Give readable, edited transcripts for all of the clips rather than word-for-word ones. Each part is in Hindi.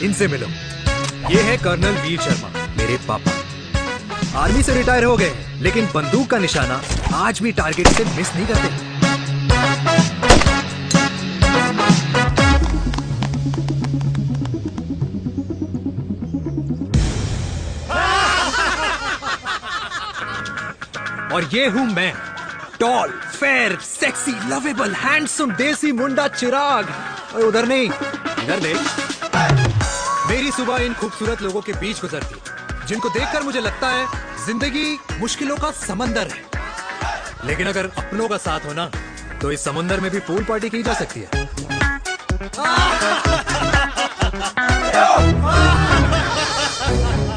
इनसे मिलो। ये है कर्नल वीर शर्मा, मेरे पापा। आर्मी से रिटायर हो गए, लेकिन बंदूक का निशाना आज भी टारगेट से मिस नहीं करते। और ये हूं मैं, tall, fair, sexy, lovable, handsome desi मुंडा चिराग। और उधर नहीं, इधर देख। मेरी सुबह इन खूबसूरत लोगों के बीच गुजरती, जिनको देखकर मुझे लगता है जिंदगी मुश्किलों का समंदर है। लेकिन अगर अपनों का साथ हो ना, तो इस समंदर में भी पूल पार्टी की जा सकती है।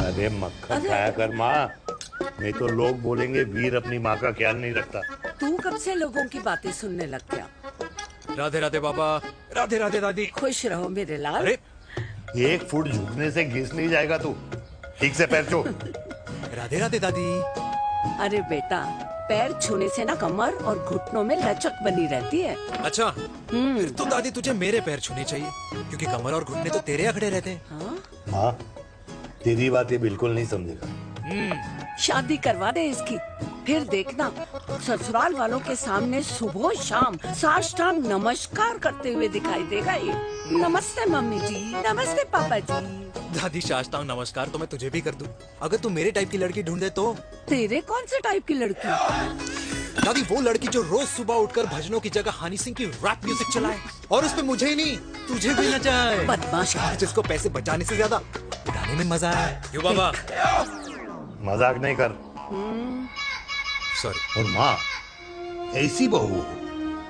अरे मक्खन खाया कर माँ, नहीं तो लोग बोलेंगे वीर अपनी माँ का ख्याल नहीं रखता। तू कब से लोगों की बातें सुनने लग गया? राधे राधे बाबा, राधे राधे दादी। खुश रहो मेरे लाल। अरे 1 फुट झुकने से घिस नहीं जाएगा तू, ठीक से पैर छू। राधे राधे दादी। अरे बेटा, पैर छूने से ना कमर और घुटनों में लचक बनी रहती है। अच्छा, फिर तो दादी तुझे मेरे पैर छूने चाहिए, क्योंकि कमर और घुटने तो तेरे अखड़े रहते हैं। हाँ? हाँ, तेरी बात ये बिल्कुल नहीं समझेगा। शादी करवा दे इसकी, फिर देखना ससुराल वालों के सामने सुबह शाम साष्टांग नमस्कार करते हुए दिखाई देगा ये। नमस्ते मम्मी जी, नमस्ते पापा जी। दादी साष्टांग नमस्कार तो मैं तुझे भी कर दूं, अगर तू मेरे टाइप की लड़की ढूंढे तो। तेरे कौन से टाइप की लड़की? दादी वो लड़की जो रोज सुबह उठकर भजनों की जगह हनी सिंह की रैप म्यूजिक चलाए, और उसपे मुझे ही नहीं तुझे भी नचाए। बदमाश, जिसको पैसे बचाने से ज्यादा उड़ाने में मजा है। क्यों बाबा? मजाक नहीं कर। सॉरी। और माँ, ऐसी बहू हो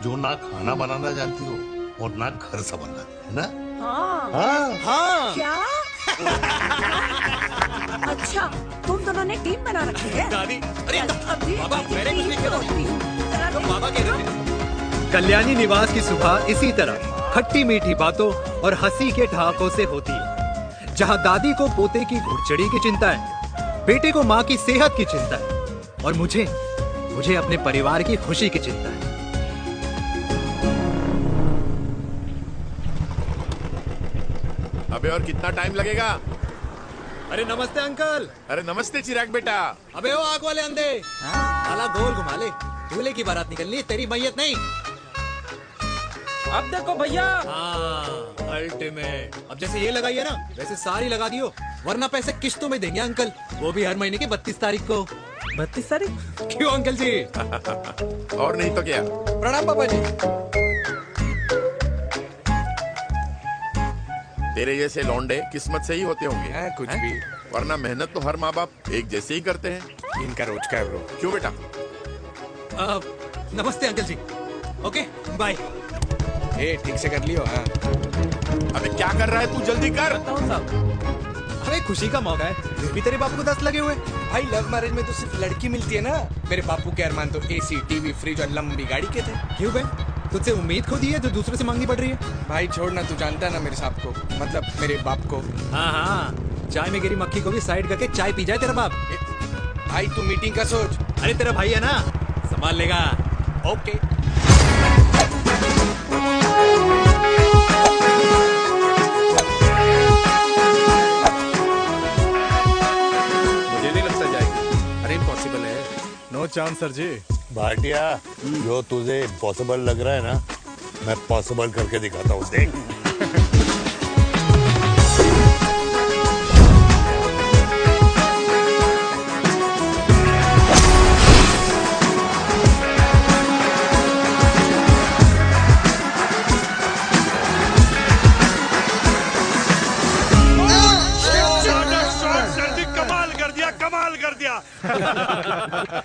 जो ना खाना बनाना जानती हो और ना घर संभालना, है ना? हाँ। हाँ हाँ क्या? अच्छा, तुम दोनों ने टीम बना रखी है? दादी, अरे अभी बाबा, मैंने कुछ नहीं किया। तो बाबा कह रहे थे। कल्याणी निवास की सुबह इसी तरह खट्टी मीठी बातों और हंसी के ठहाकों से होती है, जहां दादी को पोते की घुड़चड़ी की चिंता है, बेटे को माँ की सेहत की चिंता है, और मुझे अपने परिवार की खुशी की चिंता है। अबे और कितना टाइम लगेगा? अरे नमस्ते अंकल। अरे नमस्ते चिराग बेटा। अबे वो आग वाले अंधे, साला गोल घुमा ले, दूल्हे की बारात निकलनी है, तेरी मैयत नहीं। अब देखो भैया। हाँ, अल्टीमेट। अब जैसे ये लगाई है ना, वैसे सारी लगा दियो, वरना पैसे किस्तों में देंगे अंकल, वो भी हर महीने की 32 तारीख को। 32 तारीख? क्यों अंकल जी? और नहीं तो क्या। प्रणाम पापा जी। तेरे जैसे लौंडे किस्मत से ही होते होंगे। कुछ भी, वरना मेहनत तो हर माँ बाप एक जैसे ही करते हैं। इनका रोज का है ब्रो। क्यों बेटा? नमस्ते अंकल जी। Okay bye. ए ठीक से कर लियो। हाँ अबे क्या कर रहा है तू, जल्दी कर। अरे खुशी का मौका है, फिर भी तेरे बापू को 10 लगे हुए। भाई, लव मैरिज में तो सिर्फ लड़की मिलती है ना। मेरे बापू के अरमान तो एसी, टीवी, फ्रिज और लंबी गाड़ी के थे। क्यों बे, तुझसे उम्मीद खो दी है जो दूसरे से मांगनी पड़ रही है? भाई छोड़ना, तू जानता है ना मेरे साहब को, मतलब मेरे बाप को। हाँ हाँ, चाय में गिरी मक्खी को भी साइड करके चाय पी जाए तेरा बाप। भाई तू मीटिंग का सोच। अरे तेरा भाई है ना, संभाल लेगा। ओके। मुझे नहीं लगता जाएगी। अरे इम्पॉसिबल है। नो चांस सर जी। भाटिया, जो तुझे इम्पॉसिबल लग रहा है ना, मैं पॉसिबल करके दिखाता हूँ, देख।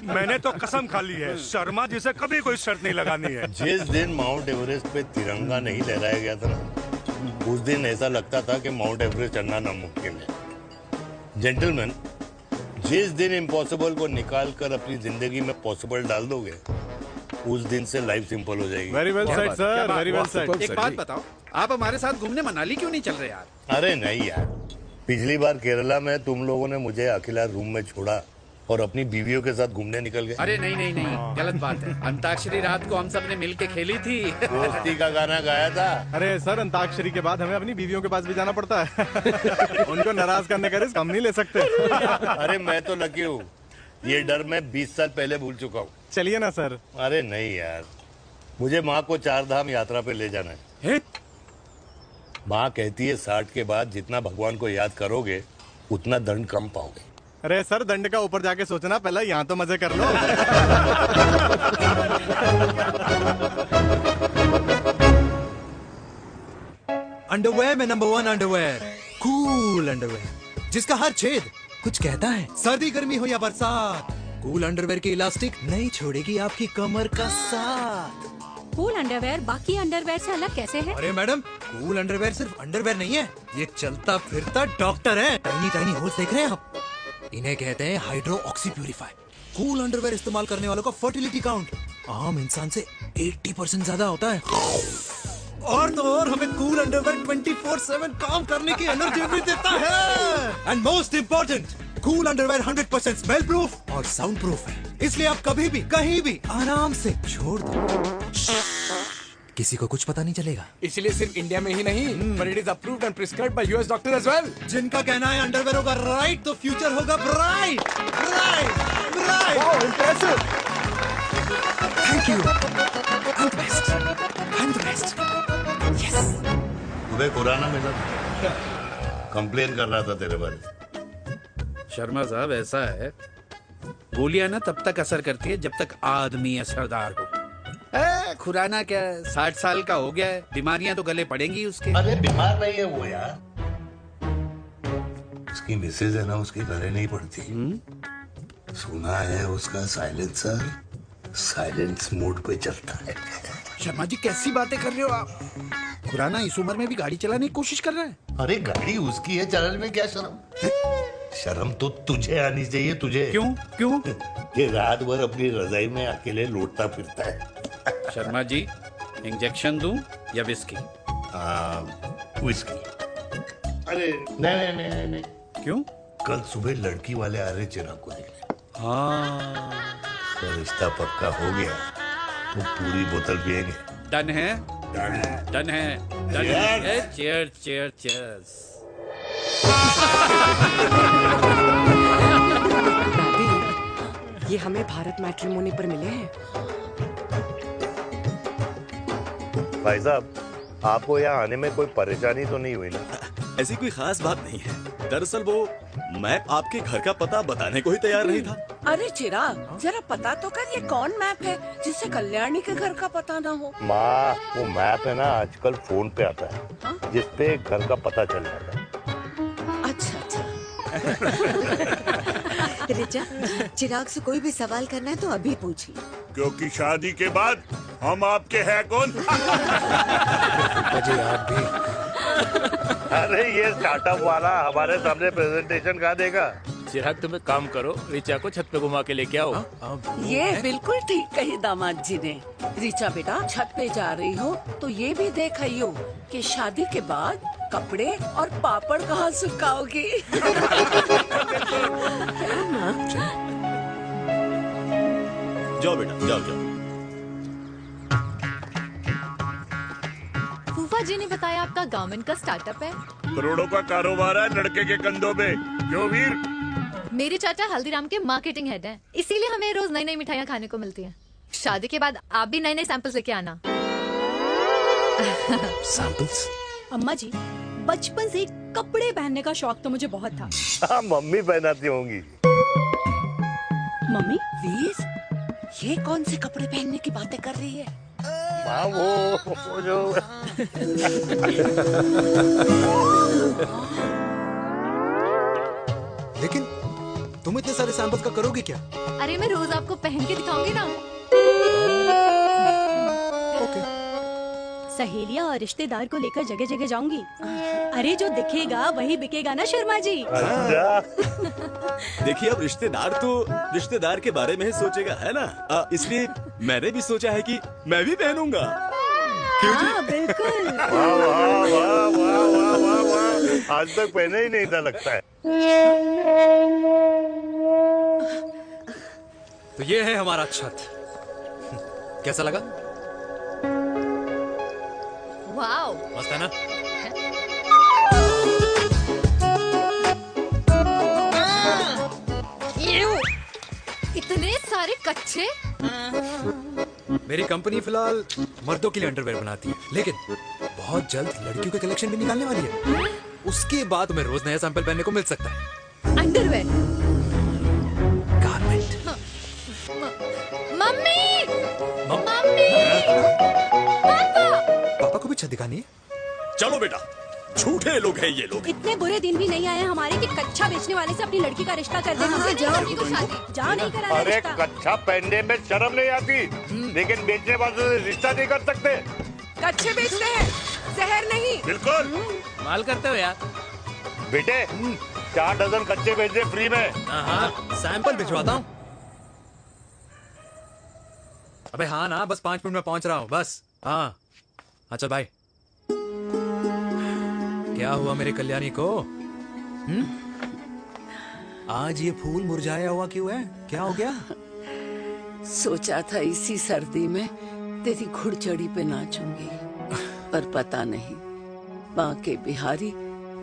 मैंने तो कसम खा ली है, शर्मा जी से कभी कोई शर्त नहीं लगानी है। जिस दिन माउंट एवरेस्ट पे तिरंगा नहीं लहराया गया था ना, उस दिन ऐसा लगता था कि माउंट एवरेस्ट चढ़ना नामुमकिन है। जेंटलमैन, जिस दिन इम्पॉसिबल को निकाल कर अपनी जिंदगी में पॉसिबल डाल दोगे, उस दिन से लाइफ सिंपल हो जाएगी। Very well said sir, very well said. एक बात बताओ, आप हमारे साथ घूमने मनाली क्यों नहीं चल रहे यार? अरे नहीं यार, पिछली बार केरला में तुम लोगों ने मुझे अकेला रूम में छोड़ा और अपनी बीवियों के साथ घूमने निकल गए। अरे नहीं नहीं नहीं, गलत बात है। अंताक्षरी रात को हम सब ने मिल के खेली थी। दोस्ती का गाना गाया था। अरे सर, अंताक्षरी के बाद हमें अपनी बीवियों के पास भी जाना पड़ता है। उनको नाराज करने का रिस्क हम नहीं ले सकते। अरे मैं तो लकी हूँ, ये डर मैं 20 साल पहले भूल चुका हूँ। चलिए ना सर। अरे नहीं यार, मुझे माँ को 4 धाम यात्रा पे ले जाना है। माँ कहती है 60 के बाद जितना भगवान को याद करोगे उतना दंड कम पाओगे। अरे सर, दंड का ऊपर जाके सोचना, पहले यहाँ तो मजे कर लो। अंडरवेयर में नंबर 1 अंडरवेयर, कूल अंडरवेयर, जिसका हर छेद कुछ कहता है। सर्दी गर्मी हो या बरसात, कूल अंडरवेयर की इलास्टिक नहीं छोड़ेगी आपकी कमर का साथ। कूल अंडरवेयर बाकी अंडरवेयर से अलग कैसे है? अरे मैडम, कूल अंडरवेयर सिर्फ अंडरवेयर नहीं है, ये चलता फिरता डॉक्टर है। टाइनी टाइनी होल्स देख रहे हैं आप? इन्हें कहते हैं hydro oxy purifier. Cool underwear इस्तेमाल करने वालों का फर्टिलिटी काउंट आम इंसान से 80% ज्यादा होता है। और तो और हमें कूल अंडरवेयर 24/7 काम करने की एनर्जी भी देता है। And most important, cool underwear 100% smell proof और साउंड प्रूफ है, इसलिए आप कभी भी कहीं भी आराम से छोड़ दो, किसी को कुछ पता नहीं चलेगा। इसलिए सिर्फ इंडिया में ही नहीं, but it is approved and prescribed by US doctor as well। जिनका कहना है अंडरवेयर होगा राइट तो फ्यूचर होगा bright, bright, bright. Wow, impressive। Thank you. I'm the best. I'm the best. Yes. तुम्हें खुराना मिला, कंप्लेन कर रहा था तेरे बारे में। शर्मा साहब, ऐसा है, गोलियां ना तब तक असर करती है जब तक आदमी असरदार हो। खुराना क्या, 60 साल का हो गया है, बीमारियां तो गले पड़ेंगी उसके। अरे बीमार नहीं है वो यार, उसकी मिसेज है ना, उसके गले नहीं पड़ती। सुना है उसका साइलेंसर साइलेंस मोड पे चलता है। शर्मा जी, कैसी बातें कर रहे हो आप? खुराना इस उम्र में भी गाड़ी चलाने की कोशिश कर रहा है। अरे गाड़ी उसकी है, चलाने में क्या शर्म? शर्म तो तुझे आनी चाहिए, तुझे। क्यों क्यों? ये रात भर अपनी रजाई में अकेले लौटता फिरता है। शर्मा जी, इंजेक्शन दूं या विस्की? विस्की। अरे नहीं नहीं नहीं नहीं। क्यों? कल सुबह लड़की वाले आ रहे चिराग को देखने। हाँ, तो रिश्ता पक्का हो गया तो पूरी बोतल पिएंगे। डन है, डन है, डन है, डन है। Cheer cheer cheers. ये हमें भारत मैट्रिमोनी पर मिले हैं। भाई साहब, आपको यहाँ आने में कोई परेशानी तो नहीं हुई ना? ऐसी कोई खास बात नहीं है। दरअसल वो मैं आपके घर का पता बताने को ही तैयार नहीं था। अरे चिराग, जरा पता तो कर, ये कौन मैप है जिससे कल्याणी के घर का पता ना हो? माँ, वो मैप है ना आजकल फोन पे आता है, जिसपे घर का पता चल जाता है। अच्छा अच्छा। रिचा, चिराग से कोई भी सवाल करना है तो अभी पूछिए, क्योंकि शादी के बाद हम आपके हैं कौन? अजय आप भी। अरे ये स्टार्टअप वाला हमारे सामने प्रेजेंटेशन कहाँ देगा? चिराग, तुम एक काम करो, रिचा को छत पे घुमा के लेके आओ। ये बिल्कुल ठीक कही दामाद जी ने। रिचा बेटा, छत पे जा रही हो तो ये भी देख आइयो कि शादी के बाद कपड़े और पापड़ कहाँ सुखाओगी। जाओ बेटा, जाओ जाओ। फूफा जी ने बताया आपका गारमेंट का स्टार्टअप है। करोड़ों का कारोबार है लड़के के कंधों पे। क्यों वीर? मेरे चाचा हल्दीराम के मार्केटिंग हेड हैं, इसीलिए हमें रोज नई नई मिठाइयाँ खाने को मिलती हैं। शादी के बाद आप भी नए नए सैंपल्स लेके आना। सैंपल्स? अम्मा जी, बचपन से कपड़े पहनने का शौक तो मुझे बहुत था। हाँ, मम्मी पहनाती होंगी। मम्मी? वीर, ये कौन से कपड़े पहनने की बातें कर रही है? माँ, वो जो लेकिन तुम इतने सारे सैंपल्स का करोगी क्या? अरे मैं रोज आपको पहन के दिखाऊंगी ना। ओके। सहेलियां और रिश्तेदार को लेकर जगह जगह जाऊंगी। अरे जो दिखेगा वही बिकेगा ना शर्मा जी। देखिए, अब रिश्तेदार तो रिश्तेदार के बारे में ही सोचेगा, है ना? इसलिए मैंने भी सोचा है कि मैं भी पहनूंगा। क्यों जी? हाँ, बिल्कुल। वाह वाह वाह वाह वाह वाह वाह, आज तक पहने ही नहीं था लगता है। तो ये है हमारा छत। कैसा लगा? वाओ, मस्त है ना? इतने सारे कच्चे। मेरी कंपनी फिलहाल मर्दों के लिए अंडरवेयर बनाती है, लेकिन बहुत जल्द लड़कियों के कलेक्शन भी निकालने वाली है। उसके बाद तुम्हें रोज नया सैंपल पहनने को मिल सकता है। अंडरवेयर? गारमेंट। मम्मी, मम्मी, पापा। पापा को भी छत दिखानी है? चलो बेटा, झूठे लोग हैं ये लोग। इतने बुरे दिन भी नहीं आए हमारे कि कच्चा बेचने वाले से अपनी लड़की का रिश्ता कर देना। जाओ नहीं करा अरे रिश्ता। कच्चा पहनने में शर्म नहीं आती, लेकिन बेचने वालों से रिश्ता नहीं कर सकते। कच्चे बेचते हैं, जहर नहीं। बिल्कुल माल करते हो यार। बेटे 4 डजन कच्चे भेज दे फ्री में। सैंपल भिजवाता हूँ। अबे हाँ ना, बस 5 मिनट में पहुंच रहा हूँ बस। हाँ अच्छा बाय। क्या हुआ मेरे कल्याणी को? आज ये फूल मुरझाया हुआ क्यों है? क्या हो गया? सोचा था इसी सर्दी में तेरी घुड़चड़ी पे नाचूंगी, पर पता नहीं बाके बिहारी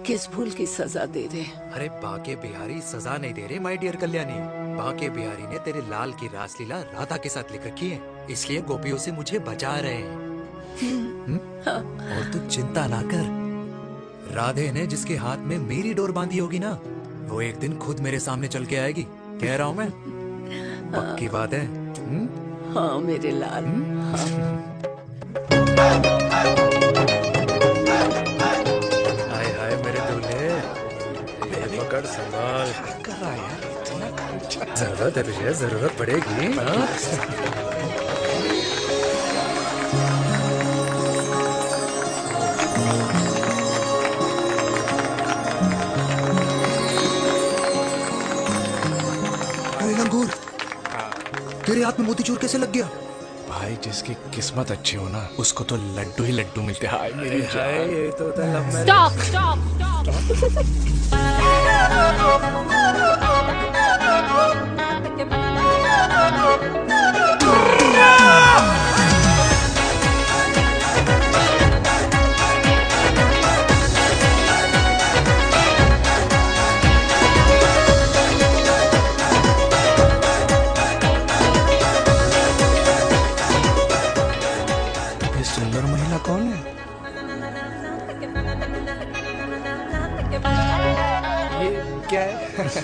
किस भूल की सजा दे रहे। अरे बाके बिहारी सजा नहीं दे रहे माय डियर कल्याणी। बाके बिहारी ने तेरे लाल की रासलीला राधा के साथ लिख रखी है, इसलिए गोपियों से मुझे बचा रहे हैं। और तू चिंता ना कर, राधे ने जिसके हाथ में मेरी डोर बांधी होगी ना, वो एक दिन खुद मेरे सामने चल के आएगी। कह रहा हूँ मैं, पक्की बात है। हाँ मेरे लाल। हाय हाय मेरे दूल्हे, पकड़ संभाल। कर रहा है यार, जरूरत है तुझे, जरूरत पड़ेगी। लंगूर, तेरे हाथ में मोतीचूर कैसे लग गया? भाई जिसकी किस्मत अच्छी हो ना, उसको तो लड्डू ही लड्डू मिलते हैं। हाय मेरी जान। ये तो होता है लव मैरिज। स्टॉप स्टॉप सुंदर महिला कौन है? ये क्या है?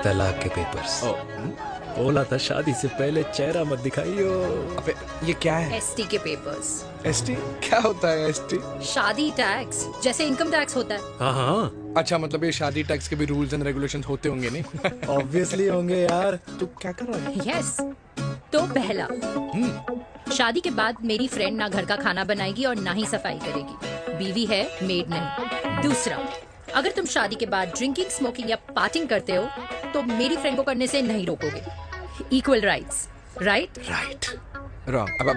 तलाक के पेपर्स। बोला था शादी से पहले चेहरा मत दिखाइयो। अबे ये क्या है? एसटी के पेपर्स। एसटी क्या होता है? एसटी शादी टैक्स, जैसे इनकम टैक्स होता है। हाँ हाँ। अच्छा, मतलब ये शादी टैक्स के भी रूल्स एंड रेगुलेशंस होते होंगे नहीं? ऑब्वियसली होंगे यार। तू क्या कर रहा है? यस। तो पहला, शादी के बाद मेरी फ्रेंड ना घर का खाना बनाएगी और ना ही सफाई करेगी, बीवी है, मेड नहीं। दूसरा, अगर तुम शादी के बाद ड्रिंकिंग, स्मोकिंग या पार्टिंग करते हो तो मेरी फ्रेंड को करने से नहीं रोकोगे। Equal rights, right? Right. Wrong. अब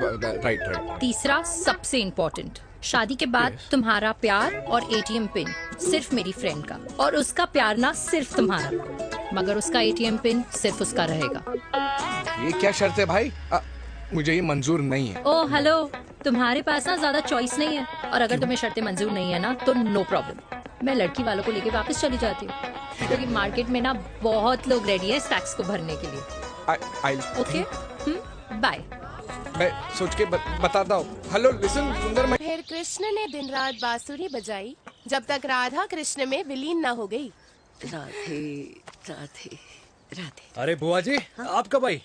राइट राइट। तीसरा, सबसे इम्पोर्टेंट, शादी के बाद तुम्हारा प्यार और एटीएम पिन सिर्फ मेरी फ्रेंड का, और उसका प्यार ना सिर्फ तुम्हारा, मगर उसका एटीएम पिन सिर्फ उसका रहेगा। ये क्या शर्त है भाई? मुझे ये मंजूर नहीं है। ओ हेलो, तुम्हारे पास ना ज्यादा चॉइस नहीं है, और अगर तुम्हें शर्तें मंजूर नहीं है ना तो नो प्रॉब्लम, मैं लड़की वालों को लेके वापस चली जाती हूँ, क्योंकि मार्केट में ना बहुत लोग रेडी है इस टैक्स को भरने के लिए। Okay, bye. मैं सोच के बताता हूँ। हेलो लिसन सुंदर। फिर कृष्ण ने दिन रात बांसुरी बजाई जब तक राधा कृष्ण में विलीन न हो गई। राधे राधे राधे। अरे बुआ जी, आप कब आई?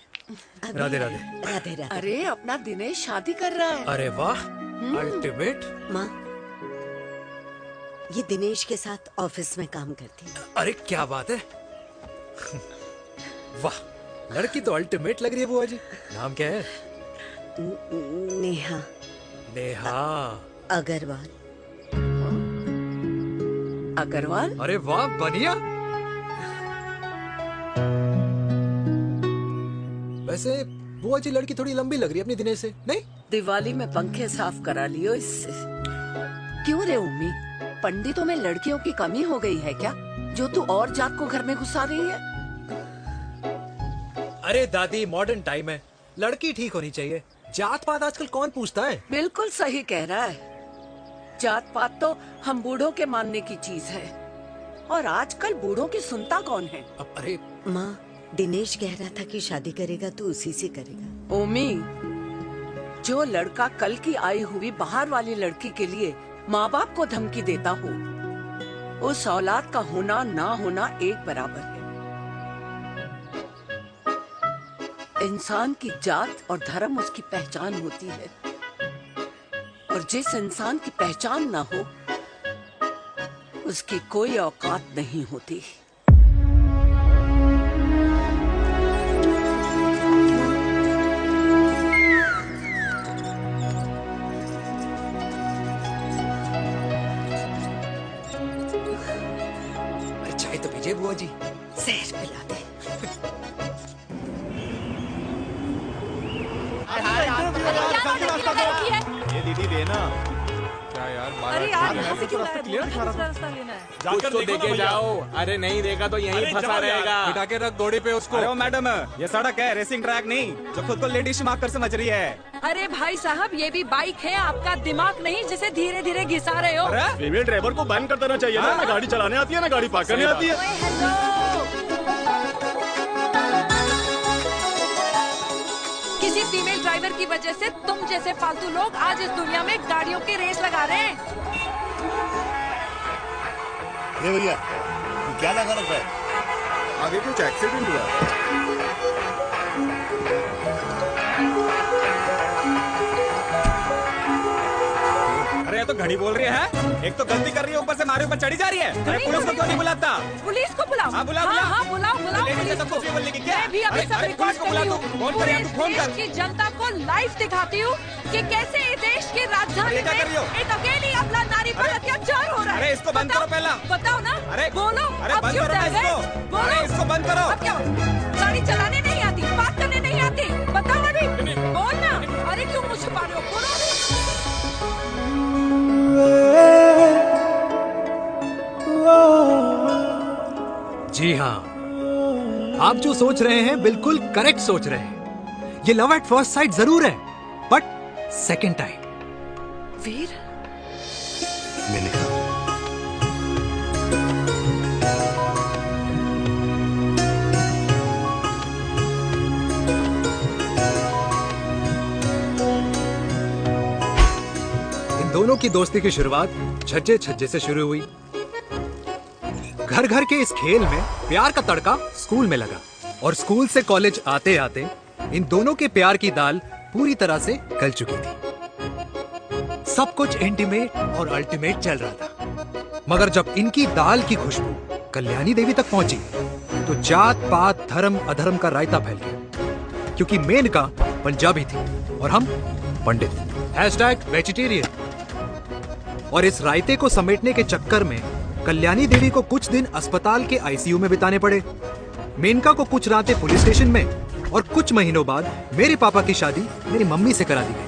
राधे राधे। राधे राधे। अरे अपना दिनेश शादी कर रहा है। अरे वाह, अल्टीमेट। माँ, ये दिनेश के साथ ऑफिस में काम करती है। अरे क्या बात है। वाह, लड़की तो अल्टीमेट लग रही है बुआ जी। नाम क्या है? नेहा। नेहा अग्रवाल। अग्रवाल? अरे वाह, बढ़िया। वैसे बुआ जी लड़की थोड़ी लंबी लग रही है अपनी दिनेश से, नहीं? दिवाली में पंखे साफ करा लियो इससे। क्यों रे उम्मी, पंडितों में लड़कियों की कमी हो गई है क्या, जो तू और जात को घर में घुसा रही है? अरे दादी, मॉडर्न टाइम है, लड़की ठीक होनी चाहिए। जात पात आजकल कौन पूछता है? बिल्कुल सही कह रहा है। जात पात तो हम बूढ़ों के मानने की चीज है, और आजकल बूढ़ों की सुनता कौन है? अरे माँ, दिनेश कह रहा था कि शादी करेगा तो उसी से करेगा। ओमी, जो लड़का कल की आई हुई बाहर वाली लड़की के लिए माँ बाप को धमकी देता हो, उस औलाद का होना ना होना एक बराबर है। इंसान की जात और धर्म उसकी पहचान होती है, और जिस इंसान की पहचान ना हो उसकी कोई औकात नहीं होती। चाय तो पीजिए बुआ जी। जहर पिला दे। ये दीदी देना। क्या यार, अरे यार, यहाँ से क्यों लाया? रास्ता लेना है। कुछ तो देके जाओ। अरे नहीं देगा तो यहीं फंसा रहेगा। बिठा के रख घोड़ी पे उसको। अरे मैडम, ये सड़क है, रेसिंग ट्रैक नहीं जो खुद को लेडीज मार्क कर समझ रही है। अरे भाई साहब, ये भी बाइक है, आपका दिमाग नहीं जिसे धीरे धीरे घिसा रहे हो। फीमेल ड्राइवर को बैन कर देना चाहिए ना गाड़ी चलाने आती है ना गाड़ी पार्क करने आती है। किसी फीमेल ड्राइवर की वजह से तुम जैसे फालतू लोग आज इस दुनिया में गाड़ियों की रेस लगा रहे हैं। ये भैया, क्या लगा रखा है? आगे कुछ एक्सीडेंट हुआ। अरे ये तो घड़ी बोल रही है, एक तो गलती कर रही है, ऊपर से हमारे ऊपर चढ़ी जा रही है। अरे पुलिस को क्यों नहीं बुलाता? पुलिस को बुलाओ। हाँ, बुलाओ, हाँ, हाँ, बुलाओ पुलिस को। मैं भी अभी सब रिकॉर्ड कर रही हूँ। पूरे देश की जनता को लाइव दिखाती हूँ कि कैसे इस देश की राजधानी में एक अकेली अबला नारी पर अत्याचार हो रहा है। अरे इसको बंद करो पहला। बताओ ना। अरे बोलो। अरे अब बंद क्यों करो डर गए? इसको। बोलो। अरे इसको बंद करो। अब क्या? गाड़ी चलाने नहीं आती, बात करने नहीं आती, बताओ अभी। बोल ना। अरे क्यों मुझे छुपा रहे हो? बोलो। जी हाँ, आप जो सोच रहे हैं बिल्कुल करेक्ट सोच रहे हैं। ये लव एट फर्स्ट साइट जरूर है, बट सेकंड टाइम। वीर, मैंने कहा इन दोनों की दोस्ती की शुरुआत छज्जे छज्जे से शुरू हुई। घर घर के इस खेल में प्यार का तड़का स्कूल में लगा, और स्कूल से कॉलेज आते आते इन दोनों के प्यार की दाल पूरी तरह से गल चुकी थी। सब कुछ इंटीमेट और अल्टीमेट चल रहा था, मगर जब इनकी दाल की खुशबू कल्याणी देवी तक पहुंची तो जात पात धर्म अधर्म का रायता फैल गया, क्योंकि मेनका पंजाबी थी और हम पंडित। #वेजिटेरियन। और इस रायते को समेटने के चक्कर में कल्याणी देवी को कुछ दिन अस्पताल के आईसीयू में बिताने पड़े। मेनका को कुछ रातें पुलिस स्टेशन में, और कुछ महीनों बाद मेरे पापा की शादी मेरी मम्मी से करा दी गई।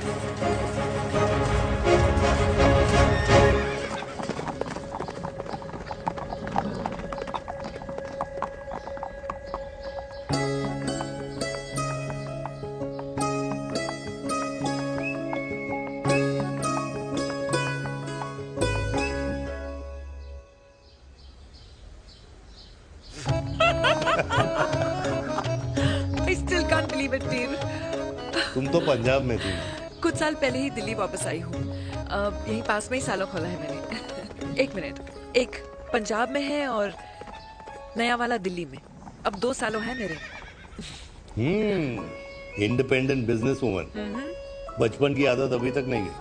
I still can't believe it, वीर। तुम तो पंजाब में थी। कुछ साल पहले ही दिल्ली वापस आई हूँ। यहीं पास में ही सालों खोला है मैंने। एक मिनट, एक पंजाब में है और नया वाला दिल्ली में। अब 2 सालों है मेरे। Independent business woman. बचपन की आदत अभी तक नहीं है।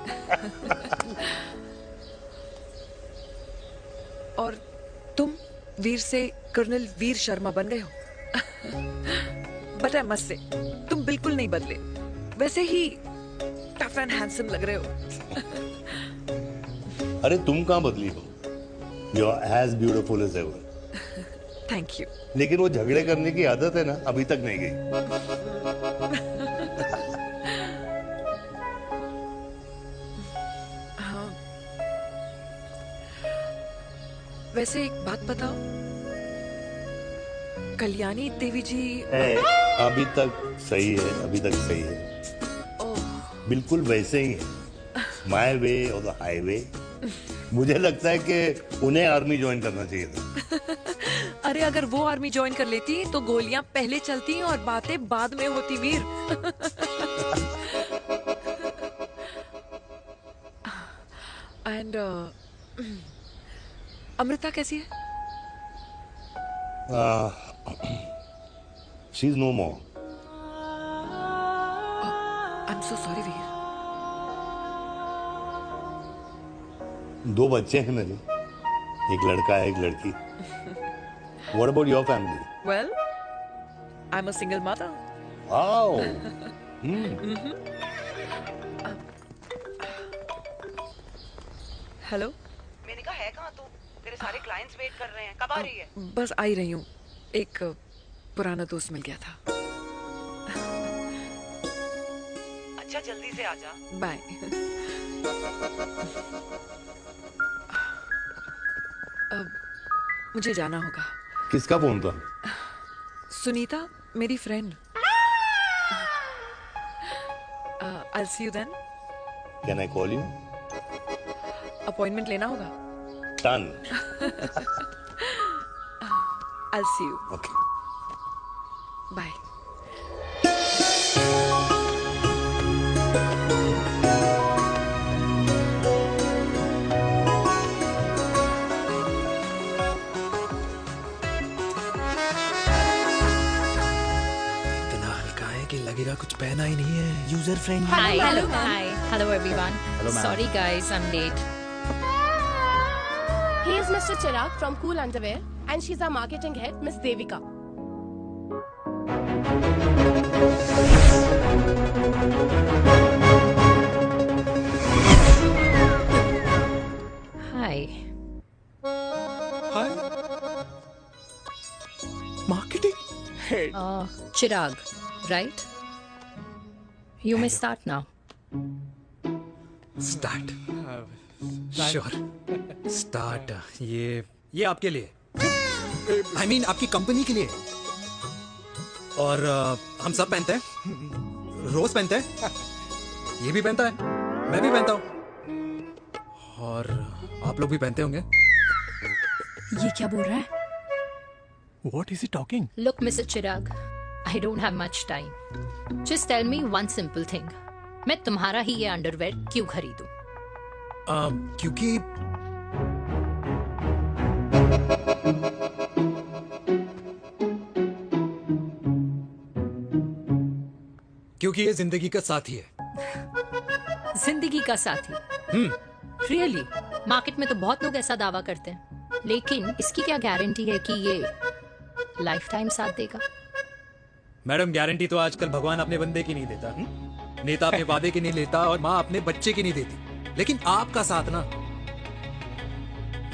और तुम वीर से कर्नल वीर शर्मा बन गए हो। बट आई मस्ट से, तुम बिल्कुल नहीं बदले, वैसे ही टफ एंड हैंडसम लग रहे हो। अरे तुम कहाँ बदली हो? You are as beautiful as ever. Thank you. लेकिन वो झगड़े करने की आदत है ना, अभी तक नहीं गई। हाँ। वैसे एक बात बताओ, कल्याणी देवी जी अभी तक सही है, अभी तक सही है। बिल्कुल वैसे ही है, माय वे और द हाईवे। मुझे लगता है कि उन्हें आर्मी ज्वाइन करना चाहिए था। अरे अगर वो आर्मी ज्वाइन कर लेती तो गोलियां पहले चलती और बातें बाद में होती वीर। एंड अमृता कैसी है? She is no more. I am so sorry Veer. 2 बच्चे हैं मेरे, एक लड़का है, एक लड़की। What about your family? Well, I'm a single mother. Wow. Hello. मैंने कहा है कहाँ तू? तेरे सारे क्लाइंट्स वेट कर रहे हैं, कब आ रही है? बस आ ही रही हूँ, एक पुराना दोस्त मिल गया था। अच्छा जल्दी से आ जा। बाय। अब मुझे जाना होगा। किसका फोन था? सुनीता, मेरी friend. I'll see you then. Can I call you? Appointment लेना होगा। Done. I'll see you. Okay. Bye. लगेगा कुछ पहना ही नहीं है। User friendly. Hi, hello everyone. Hello, ma'am. Sorry guys, I'm late. He is Mr. Chirag from Cool Underwear, and she's our marketing head, Miss Devika. Hi. Hi. Marketing head. Chirag, right? You may start now. Start. Sure. Start. ये आपके लिए, I mean आपकी कंपनी के लिए। और हम सब पहनते हैं, रोज पहनते हैं, ये भी पहनता है, मैं भी पहनता हूँ, और आप लोग भी पहनते होंगे। ये क्या बोल रहा है? What is he talking? Look, Mr. Chirag, I don't have much time. Just tell me one simple thing. मैं तुम्हारा ही ये अंडरवेयर क्यों खरीदूं? क्योंकि ये जिंदगी का साथी है। जिंदगी का साथी? Really? मार्केट में तो बहुत लोग ऐसा दावा करते हैं, लेकिन इसकी क्या गारंटी है कि ये लाइफ टाइम साथ देगा? मैडम, गारंटी तो आजकल भगवान अपने बंदे की नहीं देता, नेता अपने वादे की नहीं लेता, और माँ अपने बच्चे की नहीं देती, लेकिन आपका साथ ना,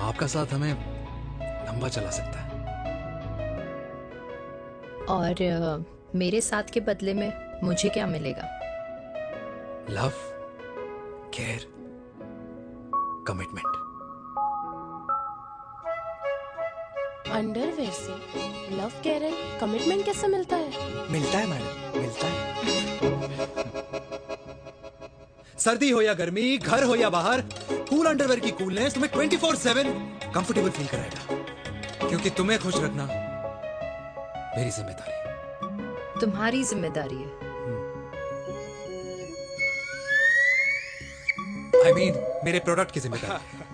आपका साथ हमें लंबा चला सकता है। और मेरे साथ के बदले में मुझे क्या मिलेगा? Love, care, commitment. अंडरवेयर से लव, केयर एंड कमिटमेंट कैसे मिलता है? मिलता है मैडम, मिलता है। सर्दी हो या गर्मी, घर हो या बाहर, कूल अंडरवेयर की कूलनेस तुम्हें 24/7 कंफर्टेबल फील कराएगा, क्योंकि तुम्हें खुश रखना मेरी जिम्मेदारी है। तुम्हारी जिम्मेदारी है? I mean, मेरे प्रोडक्ट की जिम्मेदारी।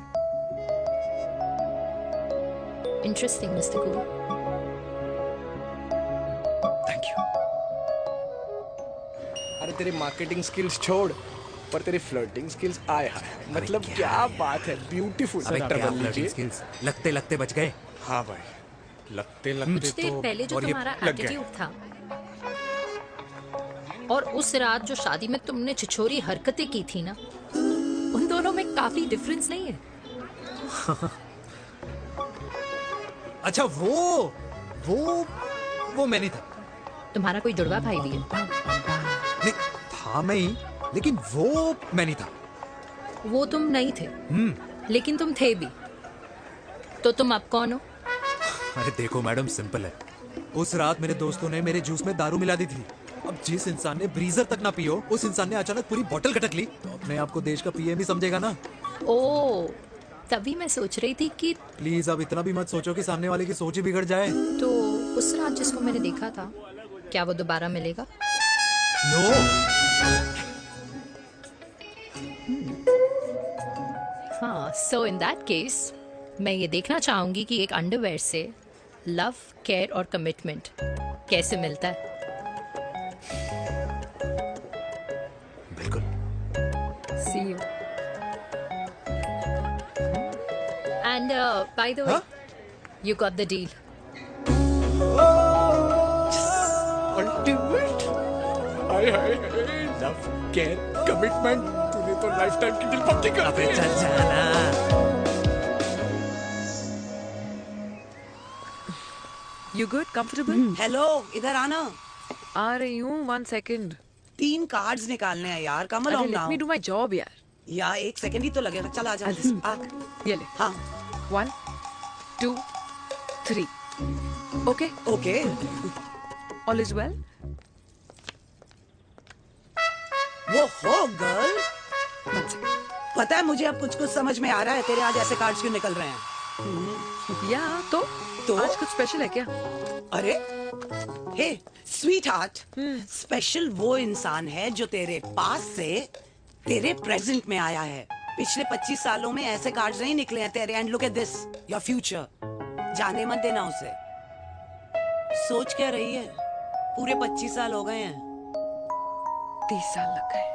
Interesting, Mr. Cool. Thank you. अरे तेरी मार्केटिंग स्किल्स छोड़, पर तेरी फ्लर्टिंग स्किल्स आए हाय, मतलब क्या बात है, ब्यूटीफुल। स्किल्स लगते लगते बच गए। हाँ भाई, लगते लगते कुछ देर पहले जो तुम्हारा एटीट्यूड था, और उस रात जो शादी में तुमने छिछोरी हरकतें की थी ना, उन दोनों में काफी डिफरेंस नहीं है? अच्छा, वो मैं नहीं था। तुम्हारा कोई जुड़वा भाई भी है? नहीं था मैं ही, लेकिन वो मैं नहीं था। वो तुम नहीं थे, लेकिन तुम थे भी। तो तुम अब कौन हो? अरे देखो मैडम, सिंपल है, उस रात मेरे दोस्तों ने मेरे जूस में दारू मिला दी थी। अब जिस इंसान ने ब्रीजर तक ना पियो, उस इंसान ने अचानक पूरी बोतल खटक ली, तो अपने आप को देश का पीएम ही समझेगा ना। ओ, तभी मैं सोच रही थी कि प्लीज अब इतना भी मत सोचो कि सामने वाले की सोच ही बिगड़ जाए। तो उस रात जिसको मैंने देखा था, क्या वो दोबारा मिलेगा? नो। हाँ, सो इन दैट केस मैं ये देखना चाहूंगी कि एक अंडरवेयर से लव, केयर और कमिटमेंट कैसे मिलता है। बिल्कुल। See you. And by the way, you got the deal. Ultimate. Hi hi hi, love, care, commitment, तूने तो लाइफ टाइम की डील पक्की कर दी। चल जाना। You good? Comfortable? हेलो, इधर आना। आ रही हूँ, 1 second. 3 कार्ड्स निकालने हैं यार, कमल अरे on let me do my job यार. यार 1 सेकंड ही तो लगेगा, चल आ जा। आ। ये ले. हाँ. 1, 2, 3. Okay? Okay. All is well? वो हो गर्ल। पता है मुझे अब कुछ समझ में आ रहा है, तेरे आज ऐसे कार्ड्स क्यों निकल रहे हैं। या तो आज कुछ स्पेशल है क्या? अरे हे स्वीट हार्ट, स्पेशल वो इंसान है जो तेरे पास से तेरे प्रेजेंट में आया है। पिछले 25 सालों में ऐसे कार्ड्स नहीं निकले हैं तेरे। And look at this, your future. जाने मत देना उसे। सोच क्या रही है, पूरे 25 साल हो गए हैं। 30 साल लग गए।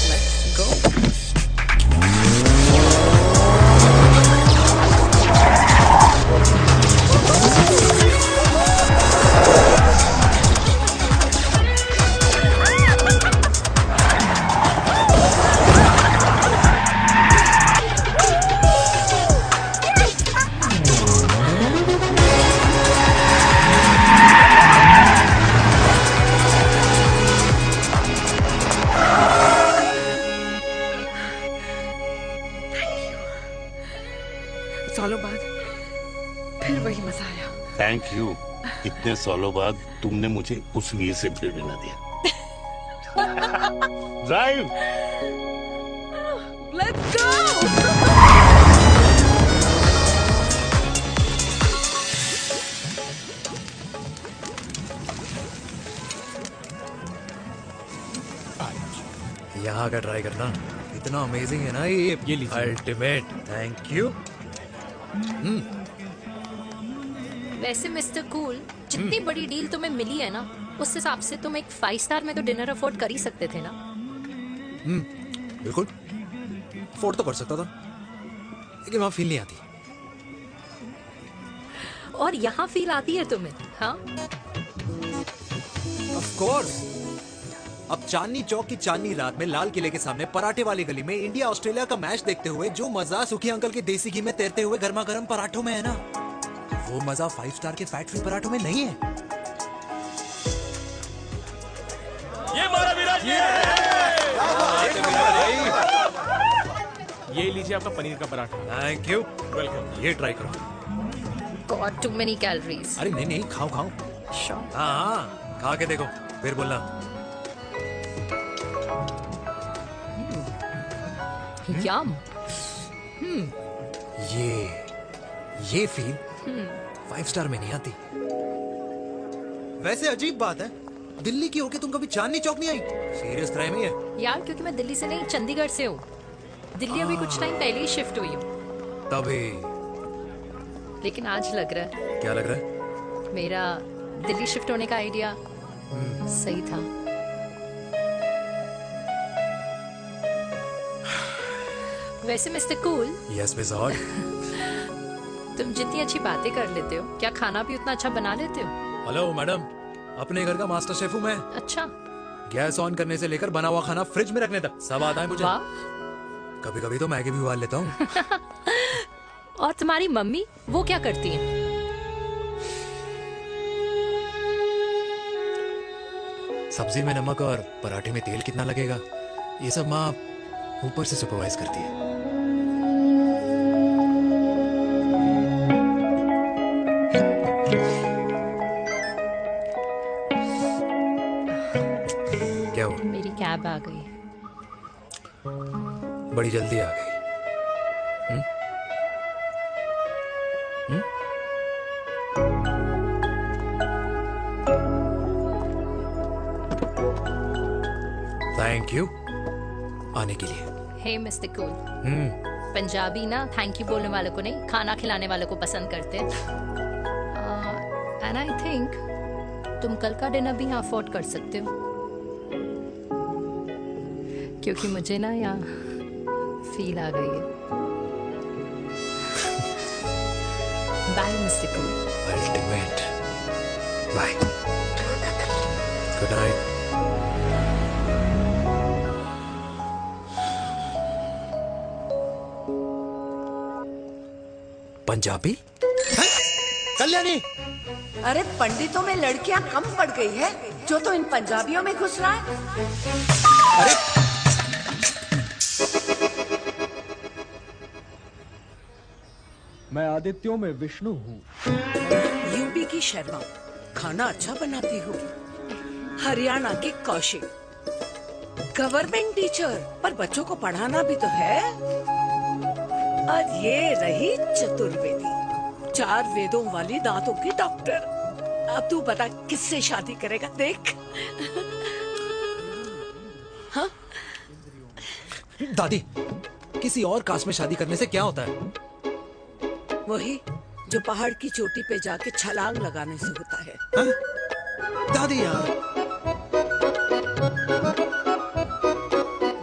Let's go. सालों बाद फिर वही मजा आया। Thank you. इतने सालों बाद तुमने मुझे उस वीर से फिर मिला दिया। ड्राइव। Let's go! यहाँ का ट्राई करना, इतना अमेजिंग है ना ये लीजिए। अल्टीमेट। Thank you. वैसे मिस्टर कूल, जितनी बड़ी डील तुम्हें मिली है ना, उस हिसाब से तुम एक 5 स्टार में तो डिनर अफोर्ड कर ही सकते थे ना। बिल्कुल अफोर्ड तो कर सकता था, लेकिन वहां फील नहीं आती। और यहाँ फील आती है तुम्हें? हाँ, ऑफ कोर्स। अब चांदनी चौक की चांदनी रात में लाल किले के सामने पराठे वाली गली में इंडिया ऑस्ट्रेलिया का मैच देखते हुए जो मजा सुखी अंकल के देसी घी में तैरते हुए गर्मा गर्म पराठों में है ना, वो मजा 5 स्टार के फैट फ्री पराठों में नहीं है। ये मारा विराज। ये लीजिए आपका पनीर का पराठा। Thank you. वेलकम। ये ट्राई करो। God, too many calories. अरे नहीं नहीं, खाओ खाओ। Sure. हाँ, खा के देखो फिर बोलना। Yum. ये फील 5 स्टार में नहीं आती। वैसे अजीब बात है, दिल्ली की होके तुम कभी चांदनी चौक नहीं आई? सीरियस क्राइम ही है यार, क्योंकि मैं दिल्ली से नहीं, चंडीगढ़ से हूँ। दिल्ली अभी कुछ टाइम पहले ही शिफ्ट हुई हूँ। तभी। लेकिन आज लग रहा है, क्या लग रहा है? मेरा दिल्ली शिफ्ट होने का आइडिया सही था। वैसे mister cool, yes miss hot, तुम जितनी अच्छी बातें कर लेते हो, क्या खाना भी उतना अच्छा बना लेते हो? हेलो मैडम, अपने घर का मास्टर शेफ हूँ मैं। अच्छा। गैस ऑन करने से लेकर बना हुआ खाना फ्रिज में रखने तक सब आता है मुझे। वाह। कभी कभी तो मैगी भी उबाल लेता हूँ। और तुम्हारी मम्मी, वो क्या करती हैं? सब्जी में नमक और पराठे में तेल कितना लगेगा, ये सब माँ ऊपर से सुपरवाइज करती है। कैब आ गई। बड़ी जल्दी आ गई। थैंक यू आने के लिए। हे मिस्टर कूल, पंजाबी ना थैंक यू बोलने वालों को नहीं, खाना खिलाने वालों को पसंद करते हैं। एंड आई थिंक तुम कल का डिनर भी यहाँ अफोर्ड कर सकते हो, क्योंकि मुझे ना यहाँ फील आ गई है। Bye mister cool. Ultimate. Bye. Good night. Punjabi? Kalyani! अरे पंडितों में लड़कियां कम पड़ गई है जो तो इन पंजाबियों में घुस रहा है। अरे मैं आदित्यों में विष्णु हूँ। यूपी की शर्मा, खाना अच्छा बनाती हो। हरियाणा की कौशिक, गवर्नमेंट टीचर, पर बच्चों को पढ़ाना भी तो है। और ये रही चतुर्वेदी, 4 वेदों वाली दांतों की डॉक्टर। अब तू बता किससे शादी करेगा? देख। हाँ? दादी, किसी और कास्ट में शादी करने से क्या होता है? वही जो पहाड़ की चोटी पे जाके छलांग लगाने से होता है। हा? दादी यार।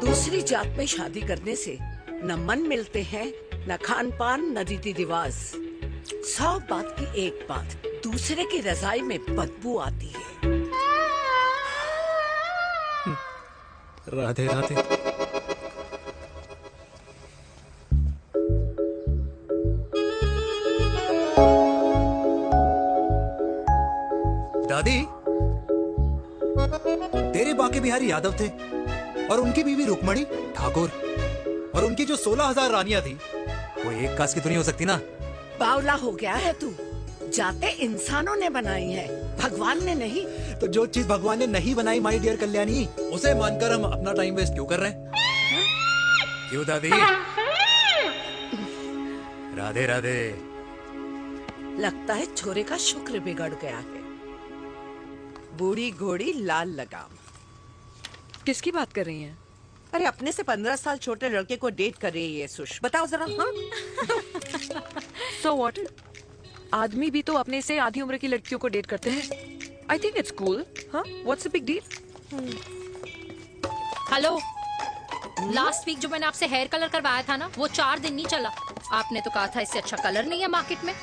दूसरी जात में शादी करने से न मन मिलते हैं, न खान पान, न रीति रिवाज। 100 बात की एक बात, दूसरे की रजाई में बदबू आती है। राधे राधे। दादी, तेरे बाके बिहारी यादव थे और उनकी बीवी रुक्मणी ठाकुर, और उनकी जो 16,000 रानियां थी वो एक कास्ट की तो नहीं हो सकती ना। बावला हो गया है तू। जाते इंसानों ने बनाई है, भगवान ने नहीं। तो जो चीज भगवान ने नहीं बनाई माय डियर कल्याणी, उसे मानकर हम अपना टाइम वेस्ट क्यों कर रहे हैं? क्यों दादी? राधे राधे। लगता है छोरे का शुक्र बिगड़ गया है। बूढ़ी घोड़ी लाल लगाम। किसकी बात कर रही हैं? अरे अपने से 15 साल छोटे लड़के को डेट कर रही है सुश। बताओ जरा। हाँ? So what? आदमी भी तो अपने से आधी उम्र की लड़कियों को डेट करते हैं। I think it's cool. हाँ? What's the big deal? Hello, last week जो मैंने आपसे हेयर कलर करवाया था ना, वो 4 दिन नहीं चला। आपने तो कहा था इससे अच्छा कलर नहीं है मार्केट में।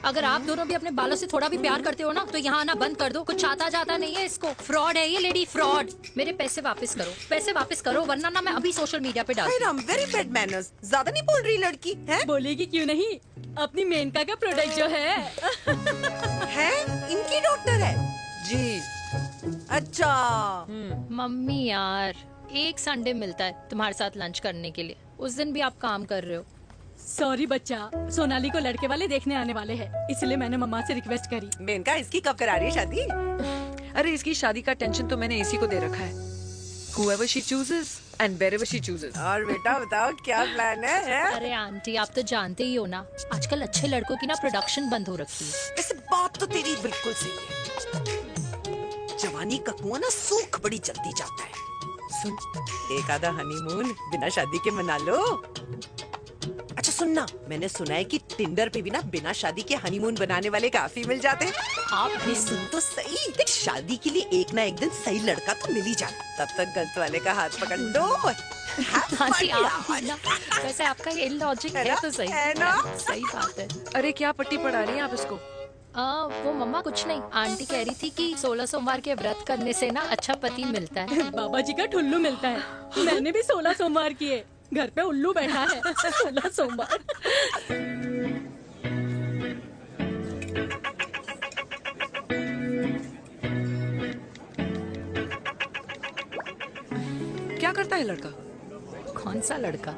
अगर आप दोनों भी अपने बालों से थोड़ा भी प्यार करते हो ना, तो यहाँ आना बंद कर दो। कुछ आता जाता नहीं है इसको। फ्रॉड है ये लेडी, फ्रॉड। मेरे पैसे वापस करो, पैसे वापस करो, वरना ना मैं अभी सोशल मीडिया पे डाल दूँ। Very bad manners. ज्यादा नहीं बोल रही लड़की है? बोलेगी क्यों नहीं? अपनी मेनका का प्रोडक्ट जो है इनकी डॉक्टर है जी। अच्छा मम्मी यार, एक संडे मिलता है तुम्हारे साथ लंच करने के लिए, उस दिन भी आप काम कर रहे हो। सॉरी बच्चा, सोनाली को लड़के वाले देखने आने वाले हैं, इसलिए मैंने मम्मा से रिक्वेस्ट करी। मेनका, इसकी कब करा रही है शादी? अरे इसकी शादी का टेंशन तो मैंने इसी को दे रखा है। Whoever she chooses and wherever she chooses. और बेटा बताओ क्या प्लान है? अरे आंटी, आप तो जानते ही हो ना, आजकल अच्छे लड़कों की ना प्रोडक्शन बंद हो रखी है। वैसे बात तो तेरी बिल्कुल सही है। जवानी का कुआं ना सूख बड़ी जल्दी जाता है। सुन, एक आधा हनीमून बिना शादी के मना लो। अच्छा सुनना, मैंने सुना है कि टिंडर पे भी ना बिना शादी के हनीमून बनाने वाले काफी मिल जाते हैं। आप भी सुन तो सही। देख, शादी के लिए एक ना एक दिन सही लड़का तो मिल ही जाता, तब तक गलत वाले का हाथ पकड़ लो। आंटी आप ना, वैसे आपका ये लॉजिक है तो सही है ना? सही बात है। अरे क्या पट्टी पढ़ा रही हैं आप इसको? वो मम्मा कुछ नहीं, आंटी कह रही थी कि 16 सोमवार के व्रत करने से ना अच्छा पति मिलता है। बाबा जी का ठुल्लू मिलता है। मैंने भी 16 सोमवार किए, घर पे उल्लू बैठा है। 16 सोमवार। क्या करता है लड़का? कौन सा लड़का?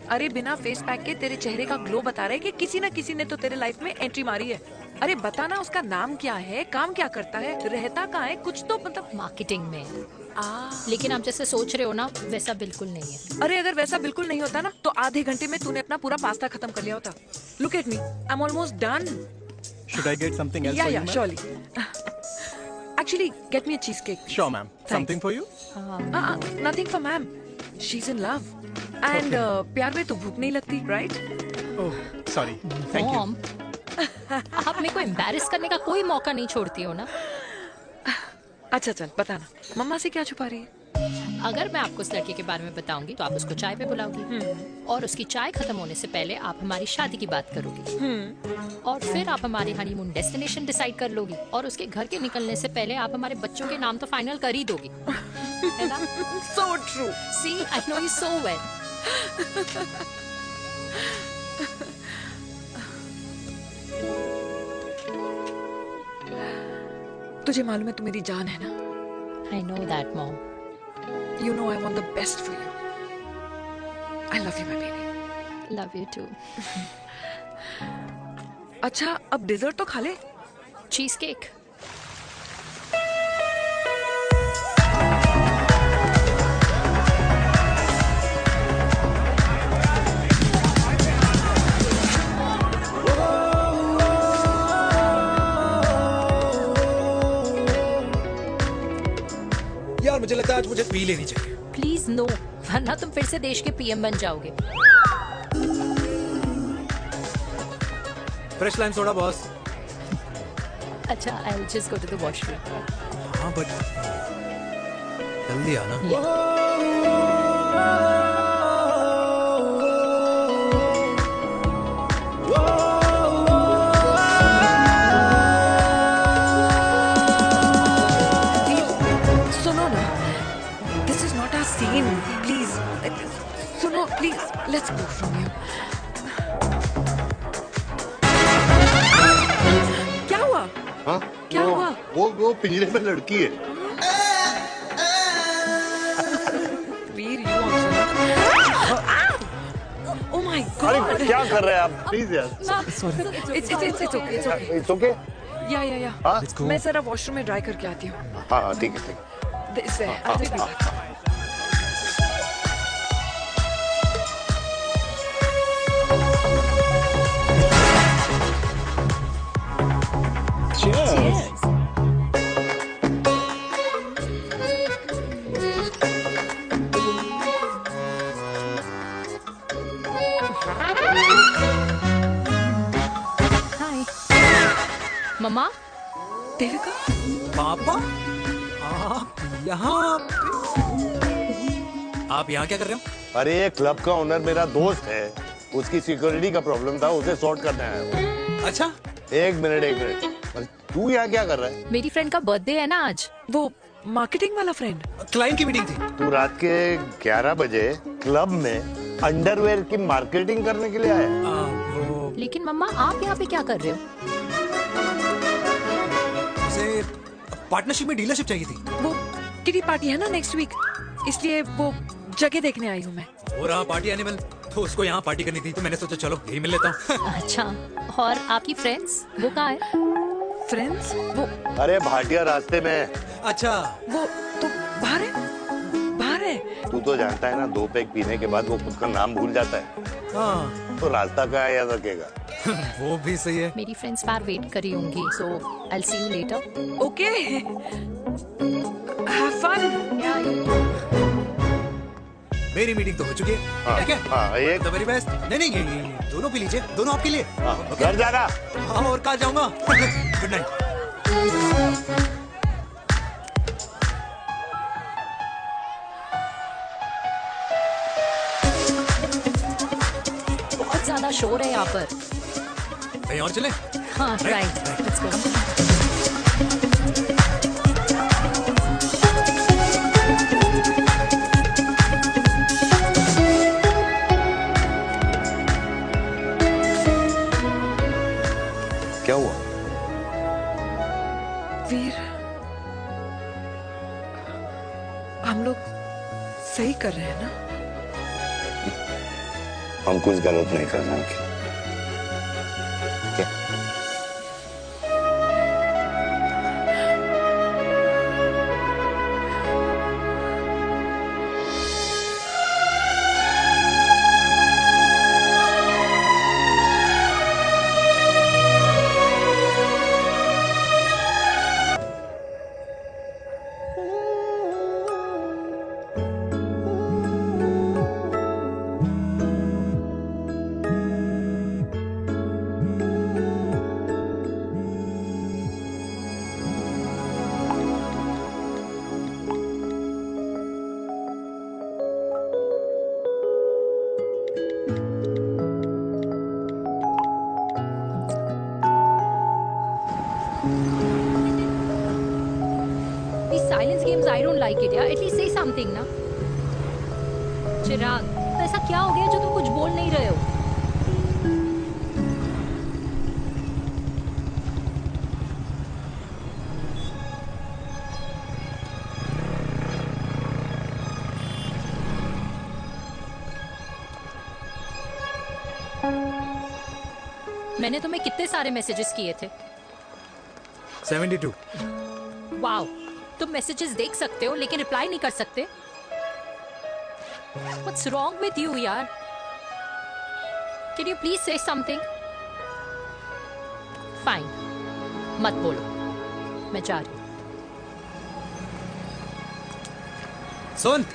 अरे बिना फेस पैक के तेरे चेहरे का ग्लो बता रहा है कि किसी ना किसी ने तो तेरे लाइफ में एंट्री मारी है। अरे बताना उसका नाम क्या है, काम क्या करता है, रहता कहाँ है, कुछ तो मतलब। मार्केटिंग में। लेकिन आप जैसे सोच रहे हो ना वैसा बिल्कुल नहीं है। अरे अगर वैसा बिल्कुल नहीं होता ना तो आधे घंटे में तूने अपना पूरा पास्ता खत्म कर लिया होता। Look at me, I am almost done. Should I get something else for you, Yeah, ma'am? surely. Actually, get me a cheesecake. Sure, ma'am. Something for you? Nothing for ma'am. She's in love. And प्यार में तो भूख नहीं लगती, right? Oh, sorry. Thank you. Mom, आप मेरे को एम्बैरेस करने का कोई मौका नहीं छोड़ती हो ना। अच्छा चल बताना, मम्मा से क्या छुपा रही है? अगर मैं आपको उस लड़के के बारे में बताऊंगी तो आप उसको चाय पे बुलाओगी और उसकी चाय खत्म होने से पहले आप हमारी शादी की बात करोगी और फिर आप हमारे हनीमून डेस्टिनेशन डिसाइड कर लोगी और उसके घर के निकलने से पहले आप हमारे बच्चों के नाम तो फाइनल कर ही दोगी, है ना? So true. See, I know you so well. तुझे मालूम है तू मेरी जान है ना? I know that, Mom. You know I want the best for you. I love you, my baby. Love you too. अच्छा अब डिजर्ट तो खा ले। Cheese cake. यार मुझे लगता है आज मुझे पी लेनी चाहिए। प्लीज नो, वरना तुम फिर से देश के पीएम बन जाओगे। Fresh lime soda boss. अच्छा, I'll just go to the washroom. हाँ बट जल्दी आना। सुनो ना, this is not our scene. Please, सुनो please, let's go from here. क्या हुआ? हाँ? क्या हुआ? वो पिंजरे में लड़की है। वीर, you also. Oh my God! अरे क्या कर रहे हैं आप? प्लीज यार। It's okay. It's okay? या हाँ? मैं जरा वॉशरूम में ड्राई करके आती हूँ। हाँ ठीक है ठीक है। This way. I'll be back. Cheers. हाय मम्मा। देविका। पापा आप यहाँ क्या कर रहे हो? अरे ये क्लब का ओनर मेरा दोस्त है, उसकी सिक्योरिटी का प्रॉब्लम था, उसे सॉर्ट करने आया हूँ। अच्छा एक मिनट तू यहाँ क्या कर रहा है? मेरी फ्रेंड का बर्थडे है ना आज। वो मार्केटिंग वाला फ्रेंड। क्लाइंट की मीटिंग थी। तू रात के 11 बजे क्लब में अंडरवेयर की मार्केटिंग करने के लिए आया? लेकिन मम्मा आप यहाँ पे क्या कर रहे हो? उसे पार्टनरशिप में डीलरशिप चाहिए थी। वो किटी पार्टी है ना नेक्स्ट वीक, इसलिए वो जगह देखने आई हूँ मैं। हो रहा पार्टी एनिमल, तो उसको यहाँ पार्टी करनी थी तो मैंने सोचा चलो यही मिल लेता हूँ। अच्छा, और आपकी फ्रेंड्स वो कहाँ है? फ्रेंड्स वो अरे भाटिया रास्ते में। अच्छा वो तो बाहर है। तू तो जानता है ना, 2 पैक पीने के बाद वो खुद का नाम भूल जाता है। हाँ तो रास्ता कहाँ याद रखेगा? वो भी सही है। मेरी फ्रेंड्स बाहर वेट कर रही होंगी, so I will see you later. Okay, have fun. मेरी मीटिंग तो हो चुकी है। ठीक है? हाँ, एक द वेरी बेस्ट। नहीं ये दोनों पी लीजिए, दोनों आपके लिए। घर जाना। हाँ और कहाँ जाऊंगा। Good night. बहुत ज्यादा शोर है यहाँ पर। कहीं और चले? हाँ राइट, लेट्स गो। क्या हुआ? वीर, हम लोग सही कर रहे हैं ना? हम कुछ गलत नहीं कर रहे हैं। क्या? Sometimes I don't like it, yeah. At least say something, ना. चिराग, तो ऐसा क्या हो गया जो तुम कुछ बोल नहीं रहे हो? मैंने तुम्हें कितने सारे मैसेजेस किए थे? 72. वाओ, तुम मैसेजेस देख सकते हो लेकिन रिप्लाई नहीं कर सकते? What's wrong with you, यार? Can you please say something? Fine, मत बोलो, मैं जा रही हूँ. सुन,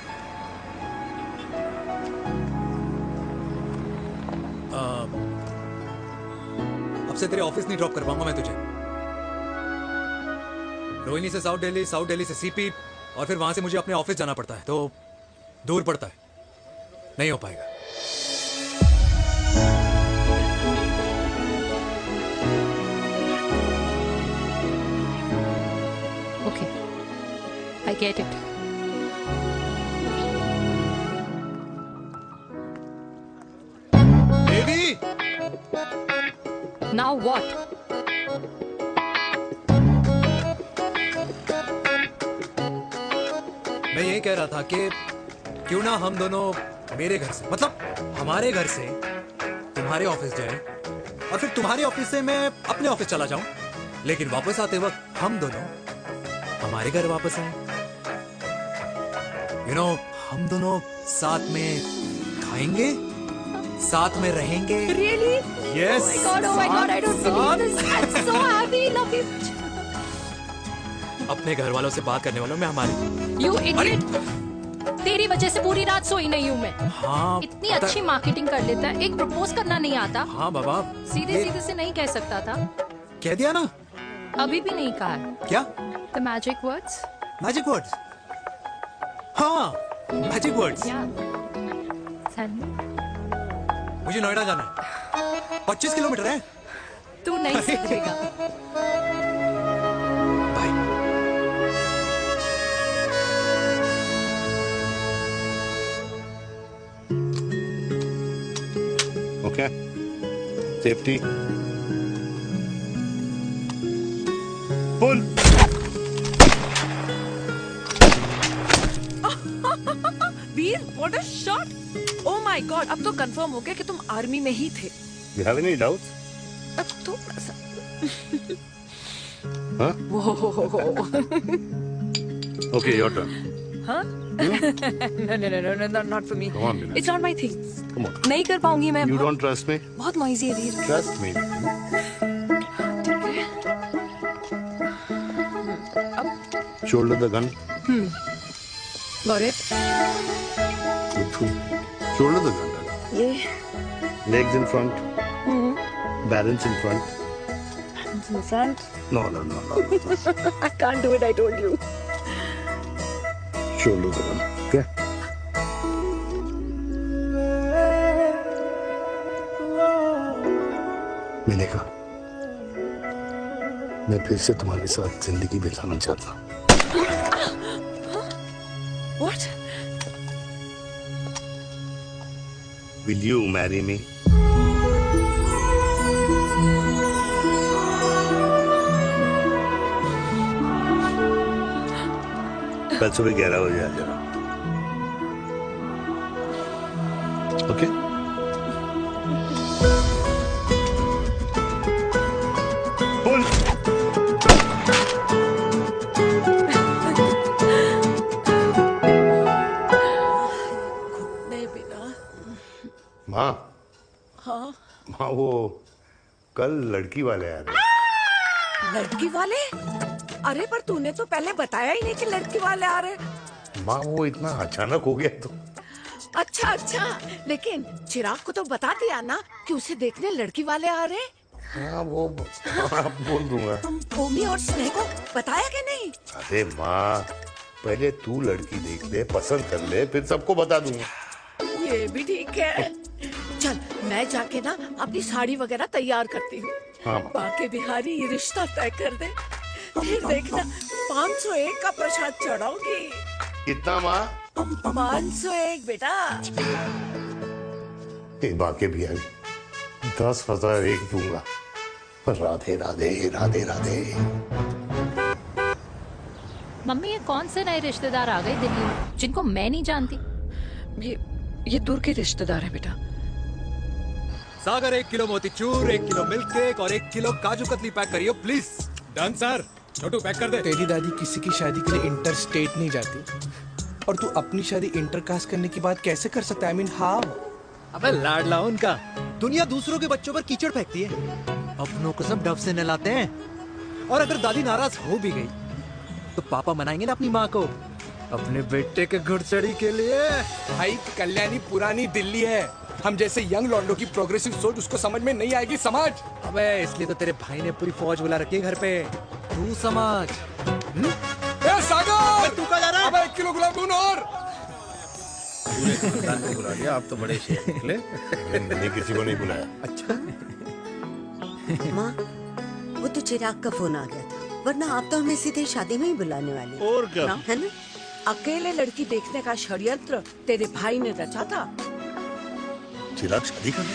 अब से तेरे ऑफिस नहीं ड्रॉप कर पाऊंगा मैं तुझे. रोहिणी से साउथ दिल्ली से सीपी, और फिर वहां से मुझे अपने ऑफिस जाना पड़ता है, तो दूर पड़ता है, नहीं हो पाएगा. Okay, I get it. Baby! Now what? मैं यही कह रहा था कि क्यों ना हम दोनों मेरे घर से, मतलब हमारे घर से तुम्हारे ऑफिस जाए, और फिर तुम्हारे ऑफिस से मैं अपने ऑफिस चला जाऊं, लेकिन वापस आते वक्त हम दोनों हमारे घर वापस आए. यू नो, हम दोनों साथ में खाएंगे, साथ में रहेंगे. Really? Yes. Oh my God, I don't believe this. I'm so happy, love you. अपने घर वालों से बात करने वालों में हमारी. You idiot. तेरी वजह से पूरी रात सोई नहीं हूँ मैं. हाँ. इतनी अच्छी मार्केटिंग कर लेता है, एक प्रपोज करना नहीं आता. हाँ बाबा. सीधे से नहीं कह सकता था. कह दिया ना. अभी भी नहीं कहा है. क्या? The magic words. Magic words. हाँ, magic words. मुझे नोएडा जाना है. 25 किलोमीटर है. तू नहीं सीखेगा. Okay. Safety. Pull. Veer, what a shot! Oh my God, अब तो कंफर्म हो गया कि तुम आर्मी में ही थे. You have any doubts? अब थोड़ा सा. Huh? Whoa. Okay, your turn. Huh? No, not for me. Come on, Bina. It's not my thing. Come on. नहीं कर पाऊंगी मैं. You don't trust me? बहुत noisy है वीर. Trust me. Shoulder the gun. Got it. Shoulder the gun. Yeah. Legs in front. Balance in front. Balance in front. No. I can't do it. I told you. Shoulder the gun. Okay. मैंने कहा, मैं फिर से तुम्हारे साथ जिंदगी बिताना चाहता हूँ. What? Will you marry me? कल सुबह 11 बजे आ जाना. Okay? Pull. माँ. हाँ. माँ, वो कल लड़की वाले आ रहे. लड़की वाले? अरे पर तूने तो पहले बताया ही नहीं कि लड़की वाले आ रहे. माँ, वो इतना अचानक हो गया तो. अच्छा, लेकिन चिराग को तो बता दिया ना कि उसे देखने लड़की वाले आ रहे. हाँ, वो बोल दूंगा. ओमी और स्नेह को बताया कि नहीं? अरे माँ, पहले तू लड़की देख ले, पसंद कर ले, फिर सबको बता दूंगा. ये भी ठीक है. चल, मैं जाके ना अपनी साड़ी वगैरह तैयार करती हूँ. हाँ. बाकी बिहारी ये रिश्ता तय कर दे, फिर देखना 501 का प्रसाद चढ़ाओगी। कितना माँ? 501 बेटा। एक बाकी भी आई 10,001 दूंगा। राधे राधे राधे राधे। मम्मी ये कौन से नए रिश्तेदार आ गए दिल्ली में जिनको मैं नहीं जानती? ये दूर के रिश्तेदार है बेटा। Sagar 1 kilo motichoor, 1 kilo milk cake और 1 किलो काजू कतली पैक करियो please. Done sir. Chhotu pack कर दे। तेरी दादी किसी की शादी के लिए इंटर स्टेट नहीं जाती और तू अपनी शादी इंटर कास्ट करने की बात कैसे कर सकता है? I mean, how? अबे लाडला उनका। दुनिया दूसरों के बच्चों पर कीचड़ फेंकती है, अपनों को सब डब से नहलाते हैं। और अगर दादी नाराज हो भी गई तो पापा मनाएंगे ना अपनी माँ को अपने बेटे के घुड़चढ़ी के लिए। भाई कल्याणी पुरानी दिल्ली है, हम जैसे यंग लॉन्डो की प्रोग्रेसिव सोच उसको समझ में नहीं आएगी। समझ। अबे इसलिए तो तेरे भाई ने पूरी फौज बुला रखी है घर पे, तू समझ। ए सागर, तू कहाँ जा रहा है? अबे 1 किलो गुलाब दून और। पूरे खानदान को बुला लिया, आप तो बड़े शेर निकले। मैंने किसी को नहीं बुलाया। अच्छा माँ, वो तो चिराग का फोन आ गया था, वरना आप तो हमें सीधे शादी में ही बुलाने वाले। और क्या है ना? अकेले लड़की देखने का षड्यंत्र तेरे भाई ने रचा था। चिराग शादी करना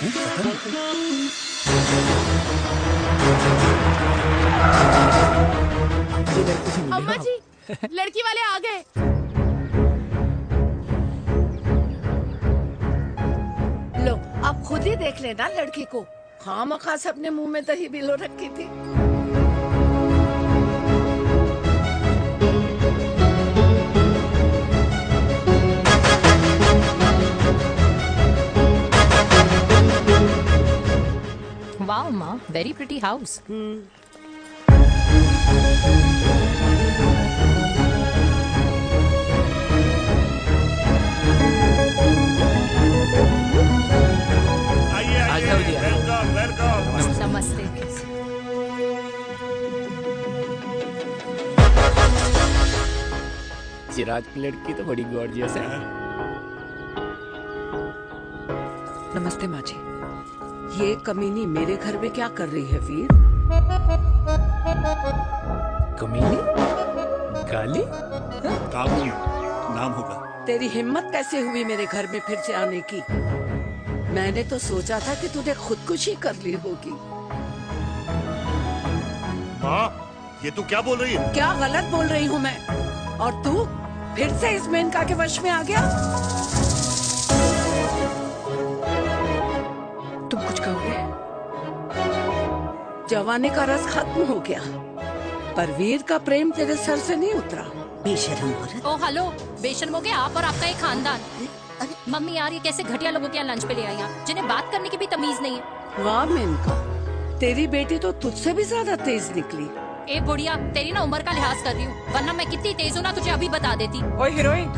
अम्मा जी, लड़की वाले आ गए। लो आप खुद ही देख लेना लड़की को। खामखा से अपने मुंह में दही बिलो रखी थी। वाओ माँ, वेरी प्रिटी हाउस। नमस्ते। चिराग की लड़की तो बड़ी गॉर्जियस है। नमस्ते माँ जी। ये कमीनी मेरे घर में क्या कर रही है वीर? कमीनी? गाली? काबू नाम होगा। तेरी हिम्मत कैसे हुई मेरे घर में फिर से आने की? मैंने तो सोचा था कि तूने खुदकुशी कर ली होगी। माँ, ये तू क्या बोल रही है? क्या गलत बोल रही हूँ मैं? और तू फिर से इस मेनका के वश में आ गया? तुम कुछ कहोगे? जवानी का रस खत्म हो गया, पर वीर का प्रेम तेरे सर से नहीं उतरा। बेशर्म औरत। ओ हेलो, बेशर्म हो गए आप और आपका एक खानदान। मम्मी यार, ये कैसे घटिया लोगों के यहाँ लंच पे ले आई हैं, जिन्हें बात करने की भी तमीज नहीं है। वाह मेनका, तेरी बेटी तो तुझसे भी ज्यादा तेज निकली। ए बुढ़िया, तेरी ना उम्र का लिहाज कर रही हूँ, वरना मैं कितनी तेज हूँ ना तुझे अभी बता देती। ओए हीरोइन,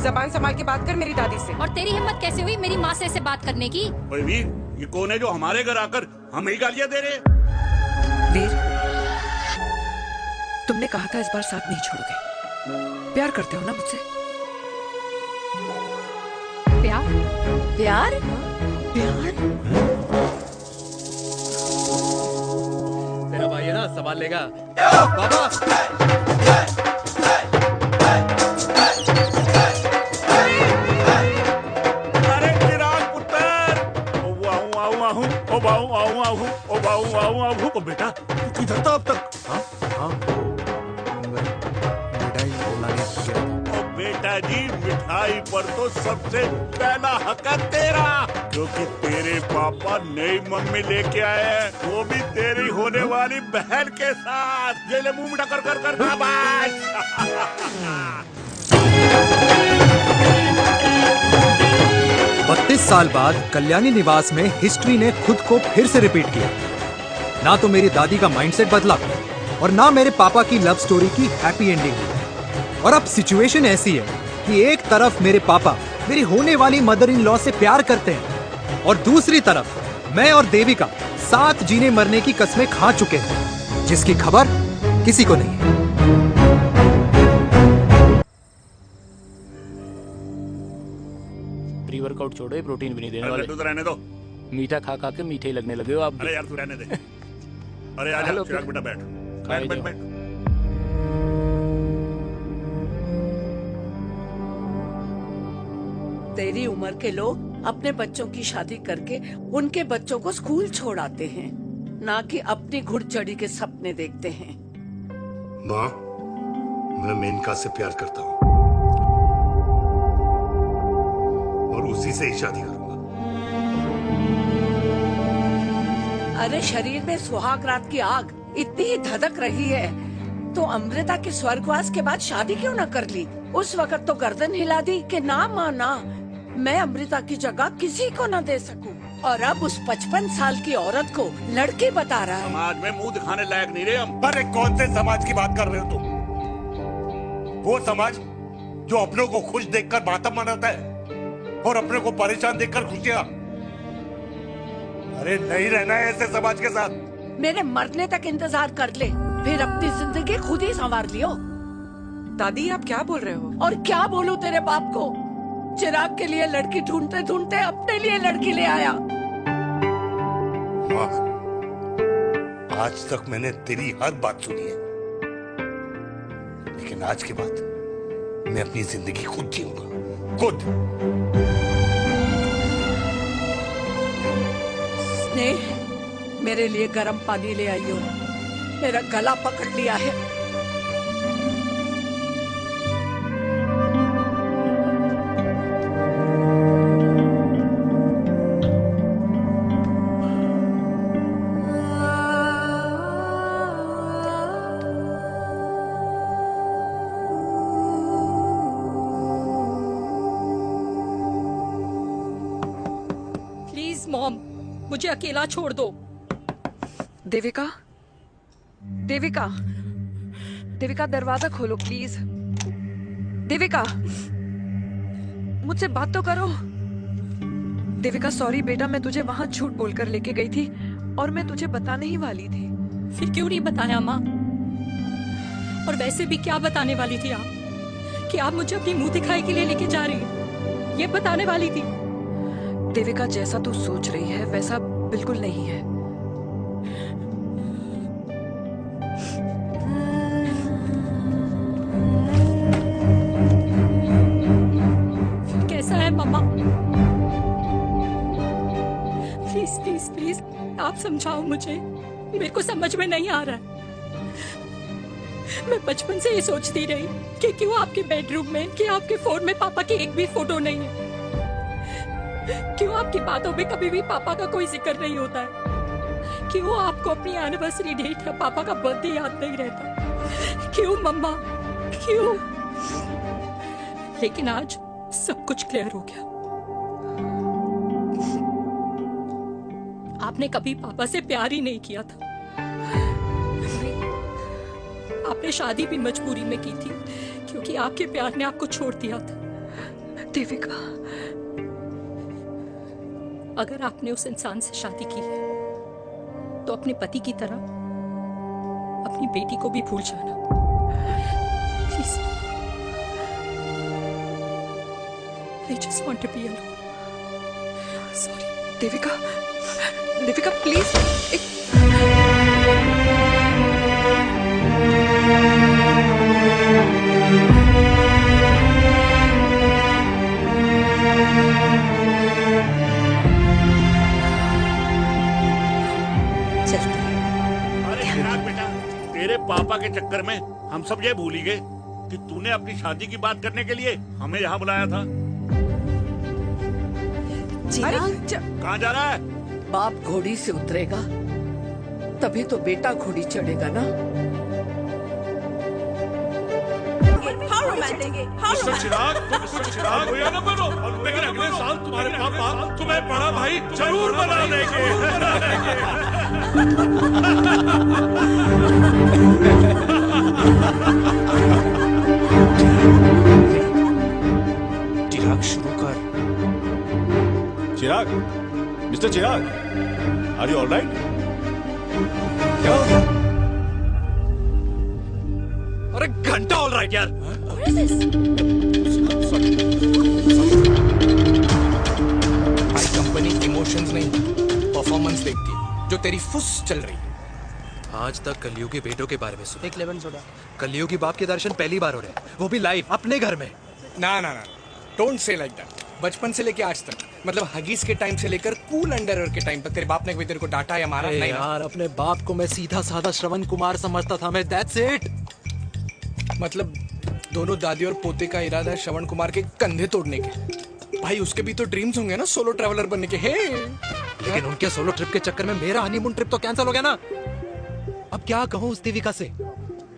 ज़बान संभाल के बात कर मेरी दादी से। और तेरी हिम्मत कैसे हुई मेरी माँ से ऐसे बात करने की? ओए वीर, ये कौन है जो हमारे घर आकर हमें ही गालियाँ दे रहे? वीर, तुमने कहा था इस बार साथ नहीं छोड़ोगे। प्यार करते हो ना मुझसे? प्यार? प्यार? प्यार? तेरा भाई है ना, संभाल लेगा। बाबा अरे चिराग पुत्र, ओ बाऊ आहू। ओ बेटा, तू किधर था अब तक? हाँ, बेटा जी, मिठाई पर तो सबसे पहला हक है तेरा, क्योंकि तेरे पापा नई मम्मी लेके आए हैं, वो भी तेरी होने वाली बहन के साथ। ये ले मुंह मीठा कर कर कर शाबाश। 32 साल बाद कल्याणी निवास में हिस्ट्री ने खुद को फिर से रिपीट किया। ना तो मेरी दादी का माइंडसेट बदला और ना मेरे पापा की लव स्टोरी की हैप्पी एंडिंग हुई। और अब सिचुएशन ऐसी है कि एक तरफ मेरे पापा मेरी होने वाली मदर इन लॉ से प्यार करते हैं और दूसरी तरफ मैं और देविका साथ जीने मरने की कस्में खा चुके हैं, जिसकी खबर किसी को नहीं है। प्री वर्कआउट छोड़ो, ये प्रोटीन भी नहीं देने वाले। तू तो रहने दो। मीठा खा खा के मीठे ही लगने लगे हो आप। अरे यार तू रहने दे। अरे आजा चिराग बेटा, बैठ बैठ बैठ बैठ। तेरी उम्र के लोग अपने बच्चों की शादी करके उनके बच्चों को स्कूल छोड़ाते हैं, ना कि अपनी घुड़चढ़ी के सपने देखते हैं। माँ, मैं मेनका से प्यार करता हूँ और उसी से ही शादी करूंगा। अरे शरीर में सुहाग रात की आग इतनी ही धधक रही है तो अमृता के स्वर्गवास के बाद शादी क्यों न कर ली? उस वक्त तो गर्दन हिला दी कि ना माना, मैं अमृता की जगह किसी को न दे सकूं। और अब उस 55 साल की औरत को लड़की बता रहा है। समाज में मुंह दिखाने लायक नहीं रहे हम। अरे कौन से समाज की बात कर रहे हो तुम? वो समाज जो अपनों को खुश देखकर मातम मनाता है और अपने को परेशान देखकर खुशियां। अरे नहीं रहना है ऐसे समाज के साथ। मेरे मरने तक इंतजार कर ले, फिर अपनी जिंदगी खुद ही संवार लियो। दादी आप क्या बोल रहे हो? और क्या बोलूं तेरे बाप को? चिराग के लिए लड़की ढूंढते ढूंढते अपने लिए लड़की ले आया। माँ, आज तक मैंने तेरी हर बात सुनी है, लेकिन आज के बाद मैं अपनी जिंदगी खुद जीऊंगा, खुद। स्नेह, मेरे लिए गर्म पानी ले आई हो, मेरा गला पकड़ लिया है। प्लीज मॉम, मुझे अकेला छोड़ दो। देविका, देविका, देविका दरवाजा खोलो प्लीज। देविका, मुझसे बात तो करो। देविका सॉरी बेटा, मैं तुझे वहां झूठ बोलकर लेके गई थी और मैं तुझे बताने ही वाली थी। फिर क्यों नहीं बताया माँ? और वैसे भी क्या बताने वाली थी आप? कि आप मुझे अपनी मुंह दिखाई के लिए लेके जा रही हैं, ये बताने वाली थी? देविका, जैसा तू सोच रही है वैसा बिल्कुल नहीं है। कैसा है मम्मा? प्लीज प्लीज प्लीज आप समझाओ मुझे, मेरे को समझ में नहीं आ रहा है। मैं बचपन से ये सोचती रही कि क्यों आपके बेडरूम में, कि आपके फोन में पापा की एक भी फोटो नहीं है, क्यों आपकी बातों में कभी भी पापा का कोई जिक्र नहीं होता है, क्यों आपको अपनी एनिवर्सरी डेट या पापा का बर्थडे याद नहीं रहता, क्यों मम्मा, क्यों? लेकिन आज सब कुछ क्लियर हो गया। आपने कभी पापा से प्यार ही नहीं किया था। आपने शादी भी मजबूरी में की थी क्योंकि आपके प्यार ने आपको छोड़ दिया था। देविका, अगर आपने उस इंसान से शादी की है तो अपने पति की तरह अपनी बेटी को भी भूल जाना please. I just want to be alone. Sorry, Devika, Devika please. तेरे पापा के चक्कर में हम सब ये भूल ही गए कि तूने अपनी शादी की बात करने के लिए हमें यहाँ बुलाया था। कहाँ जा रहा है? बाप घोड़ी से उतरेगा तभी तो बेटा घोड़ी चढ़ेगा ना। चिराग भैया ना बनो, लेकिन अगले साल तुम्हारे पापा तुम्हें बड़ा भाई जरूर बना देंगे। चिराग शुरू कर। Chirag, mister Chirag, are you alright? क्या हो गया? अरे घंटा ऑलराइट यार। हमारी कंपनी इमोशंस नहीं परफॉर्मेंस देखती है, जो तेरी फुस चल रही है। आज तक कलयुगी बेटों के बारे में सुना। एक लेमन सोडा। कलयुगी बाप के दर्शन पहली बार हो रहे हैं, वो भी लाइव अपने घर में। ना ना ना, डोंट से लाइक दैट। बचपन से लेके आज तक, मतलब हगीज के टाइम से लेकर कूल अंडरवेयर के टाइम तक तेरे बाप ने कभी तेरे को डांटा या मारा? नहीं यार, अपने बाप को मैं सीधा साधा श्रवण कुमार समझता था मैं, दैट्स इट। मतलब दोनों दादी और पोते का इरादा है श्रवण कुमार के कंधे तोड़ने के। भाई उसके भी तो ड्रीम्स होंगे ना सोलो ट्रैवलर बनने के। लेकिन उनके सोलो ट्रिप के चक्कर में मेरा हनीमून ट्रिप तो कैंसिल हो गया ना। अब क्या कहूँ उस देविका से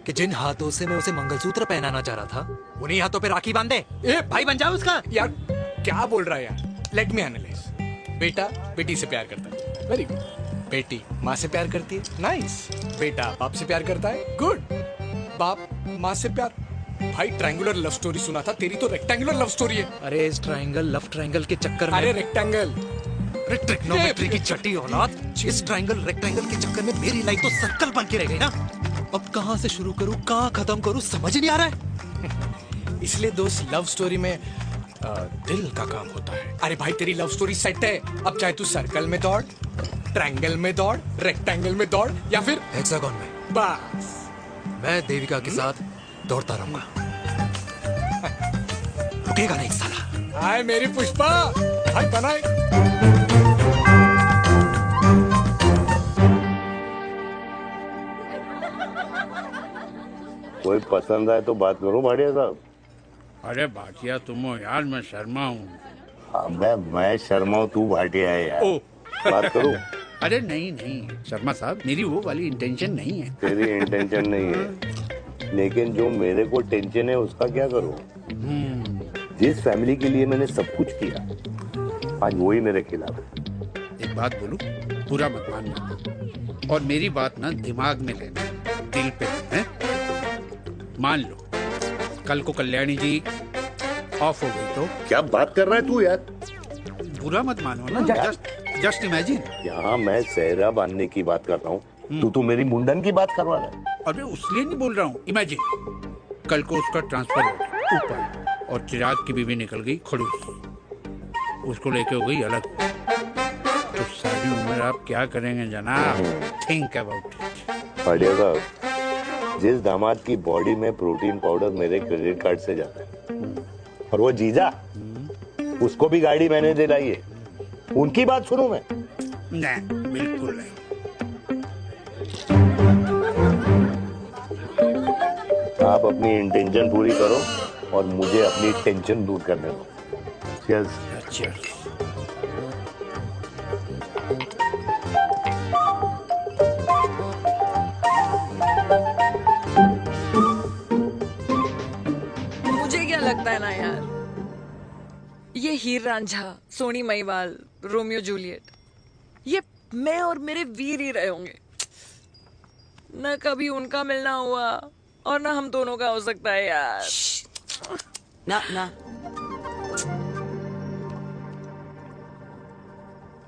कि जिन हाथों से मैं उसे मंगलसूत्र पहनाना चाह रहा था, उन्हीं हाथों पे राखी बांध दे। ए भाई बन जाओ उसका। यार क्या बोल रहा है यार? Let me analyse. बेटा बेटी से प्यार करता है, वेरी गुड। बेटी माँ से प्यार करती है, नाइस। बेटा बाप से प्यार करता है, गुड। बाप माँ से प्यार। भाई ट्रायंगुलर लव स्टोरी सुना था, तेरी तो रेक्टेंगुलर लव स्टोरी है। अरे इस ट्रायंगल लव ट्रायंगल के चक्कर में, अरे रेक्टेंगल, अरे ट्रिग्नोमेट्री की छठी औलाद, इस ट्रायंगल रेक्टेंगल के चक्कर में मेरी लाइफ तो सर्कल बन के रह गई ना। अब कहाँ से शुरू करूँ, कहाँ खत्म करूँ, समझ ही नहीं आ रहा है। इसलिए दोस्त लव स्टोरी में दिल का काम होता है। अरे भाई तेरी लव स्टोरी सेट है, अब चाहे तू सर्कल में दौड़, ट्रायंगल में दौड़, रेक्टेंगल में दौड़ या फिर हेक्सागोन में, बस मैं देविका के साथ दौड़ता रहूंगा। रुकेगा नहीं साला। हाय मेरी पुष्पा, भाई बनाए। कोई पसंद आए तो बात करो भाटिया साहब। अरे भाटिया तुम हो यार, मैं शर्मा हूँ। अबे मैं शर्मा हूँ, तू भाटिया है यार। बात करो। अरे नहीं नहीं शर्मा साहब, मेरी वो वाली इंटेंशन नहीं है। तेरी इंटेंशन नहीं है, लेकिन जो मेरे को टेंशन है उसका क्या करूँ? जिस फैमिली के लिए मैंने सब कुछ किया, आज वही मेरे खिलाफ है। एक बात बोलूं, बुरा मत मानना, और मेरी बात ना दिमाग में लेना, दिल पे है। मान लो कल को कल्याणी जी ऑफ हो गई तो? क्या बात कर रहा है तू यार? बुरा मत मानो ना, जस्ट इमेजिन। यहाँ मैं सेहरा बांधने की बात कर रहा हूँ, तू मेरी मुंडन की बात करवा रहा है। अरे उसलिए नहीं बोल रहा हूँ, इमेजिन कल को उसका ट्रांसफर हो गया ऊपर और चिराग की बीवी निकल गई खड़ूस, उसको लेके हो गई अलग, तो सारी उम्र आप क्या करेंगे जनाब? Think about it. बढ़िया साहब, जिस दामाद की बॉडी में प्रोटीन पाउडर मेरे क्रेडिट कार्ड से जाता है, और वो जीजा, उसको भी गाड़ी मैंने दिलाई है, उनकी बात सुनूं मैं? नहीं, बिल्कुल नहीं। आप अपनी इंटेंशन पूरी करो और मुझे अपनी टेंशन दूर करने दो। Cheers. मुझे क्या लगता है ना यार, ये हीर रांझा, सोनी महिवाल, रोमियो जूलियट, ये मैं और मेरे वीर ही रहे होंगे। न कभी उनका मिलना हुआ और ना हम दोनों का हो सकता है यार। ना ना,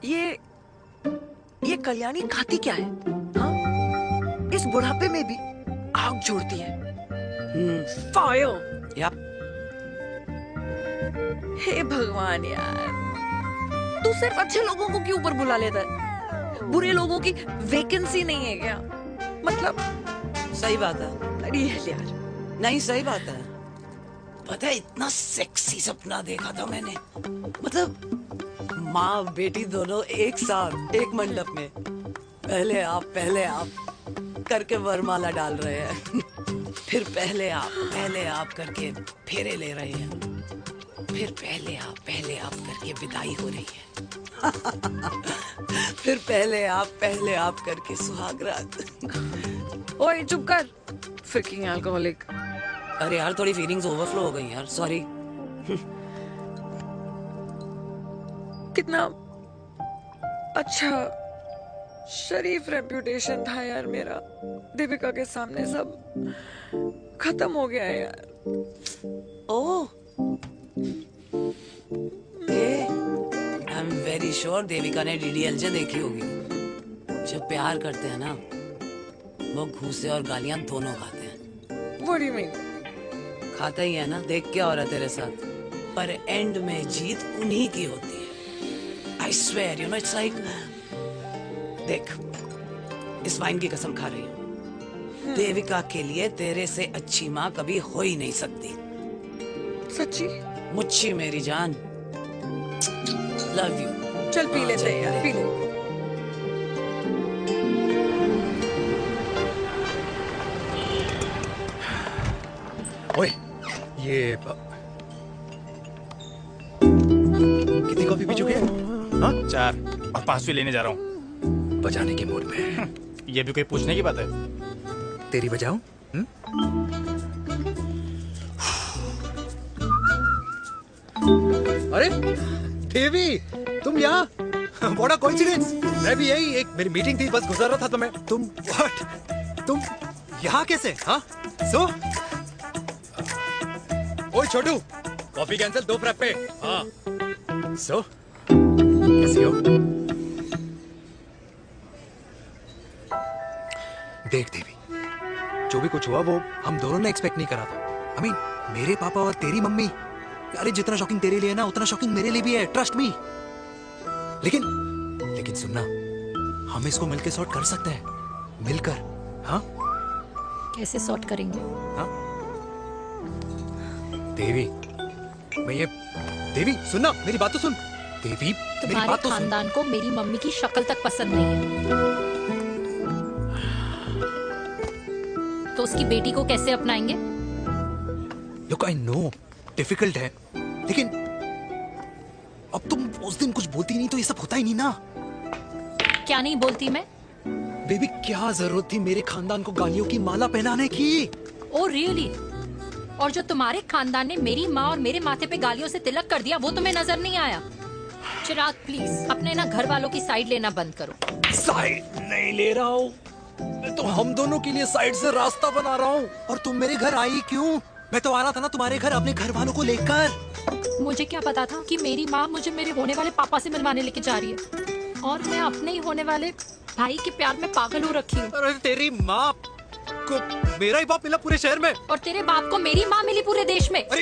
ये कल्याणी खाती क्या है? हाँ? इस बुढ़ापे में भी आग जोड़ती है। फायर। या हे भगवान यार, तू सिर्फ अच्छे लोगों को क्यों ऊपर बुला लेता है? बुरे लोगों की वैकेंसी नहीं है क्या? मतलब सही बात है। अरे यार, नहीं सही बात है। पता है इतना सेक्सी सपना देखा था मैंने, मतलब माँ बेटी दोनों एक साथ एक मंडप में, पहले आप करके वरमाला डाल रहे हैं, फिर पहले आप करके फेरे ले रहे हैं, फिर पहले आप करके विदाई हो रही है, फिर पहले आप करके सुहाग रात। ओए चुप कर, फ्रिकिंग अल्कोहलिक। अरे यार थोड़ी फीलिंग्स ओवरफ्लो हो गई यार, सॉरी। कितना अच्छा शरीफ रेप्यूटेशन था यार मेरा, दीपिका के सामने सब खत्म हो गया है यार। Oh, I am very sure Devika ने डीडीएलजे देखी होगी। जब प्यार करते हैं ना, वो घूसे और गालियां दोनों खाते हैं। What do you mean? खाता ही है ना, देख क्या हो रहा है तेरे साथ, पर एंड में जीत उन्हीं की होती है। I swear, you know, it's like, देख, इस वाइन की कसम खा रही हूँ, देविका के लिए तेरे से अच्छी माँ कभी हो ही नहीं सकती। सच्ची? मुच्छी मेरी जान, लव यू। चल पी लेते हैं यार, पी ले। ओए, ये कितनी कॉफी पी चुके हैं? हाँ? 4 और 5वीं लेने जा रहा हूँ। बजाने के मूड पे। ये भी कोई पूछने की बात है? तेरी बजाऊं? अरे देवी, तुम यहाँ? What a coincidence! मैं भी यही, एक मेरी मीटिंग थी, बस गुजर रहा था तो मैं। तुम यहाँ कैसे? हाँ? सो? ओए छोटू, कॉफी कैंसिल, 2 फ्रैप्पे। हाँ। सो? कैसी हो? देख देवी, जो भी कुछ हुआ वो हम दोनों ने एक्सपेक्ट नहीं करा था। I mean, मेरे पापा और तेरी मम्मी, अरे जितना शॉकिंग तेरे लिए है ना, उतना शॉकिंग मेरे लिए भी है, ट्रस्ट मी। लेकिन सुनना, हम इसको मिलकर सॉर्ट कर सकते हैं, मिलकर। हाँ? कैसे सॉर्ट करेंगे? हाँ? देवी, देवी सुनना, मेरी बात तो सुन। देवी, मेरी तुम्हारे बात तो सुन। खानदान को मेरी मम्मी की शक्ल तक पसंद नहीं है, तो उसकी बेटी को कैसे अपनाएंगे? Look, I know, डिफिकल्ट है, लेकिन अब तुम उस दिन कुछ बोलती नहीं तो ये सब होता ही नहीं ना। क्या नहीं बोलती मैं? बेबी, क्या जरूरत थी मेरे खानदान को गालियों की माला पहनाने की? Oh really? और जो तुम्हारे खानदान ने मेरी माँ और मेरे माथे पे गालियों से तिलक कर दिया, वो तुम्हें नजर नहीं आया? चिराग प्लीज अपने ना घर वालों की साइड लेना बंद करो। साइड नहीं ले रहा हूँ, मैं तो हम दोनों के लिए साइड से रास्ता बना रहा हूँ। और तुम मेरे घर आई क्यों? मैं तो आ रहा था ना तुम्हारे घर अपने घर वालों को लेकर। मुझे क्या पता था कि मेरी माँ मुझे मेरे होने वाले पापा से मिलवाने लेके जा रही है, और मैं अपने ही होने वाले भाई के प्यार में पागल हो रखी हूँ। अरे तेरी माँ को मेरा ही बाप मिला पूरे शहर में, और तेरे बाप को मेरी माँ मिली पूरे देश में। अरे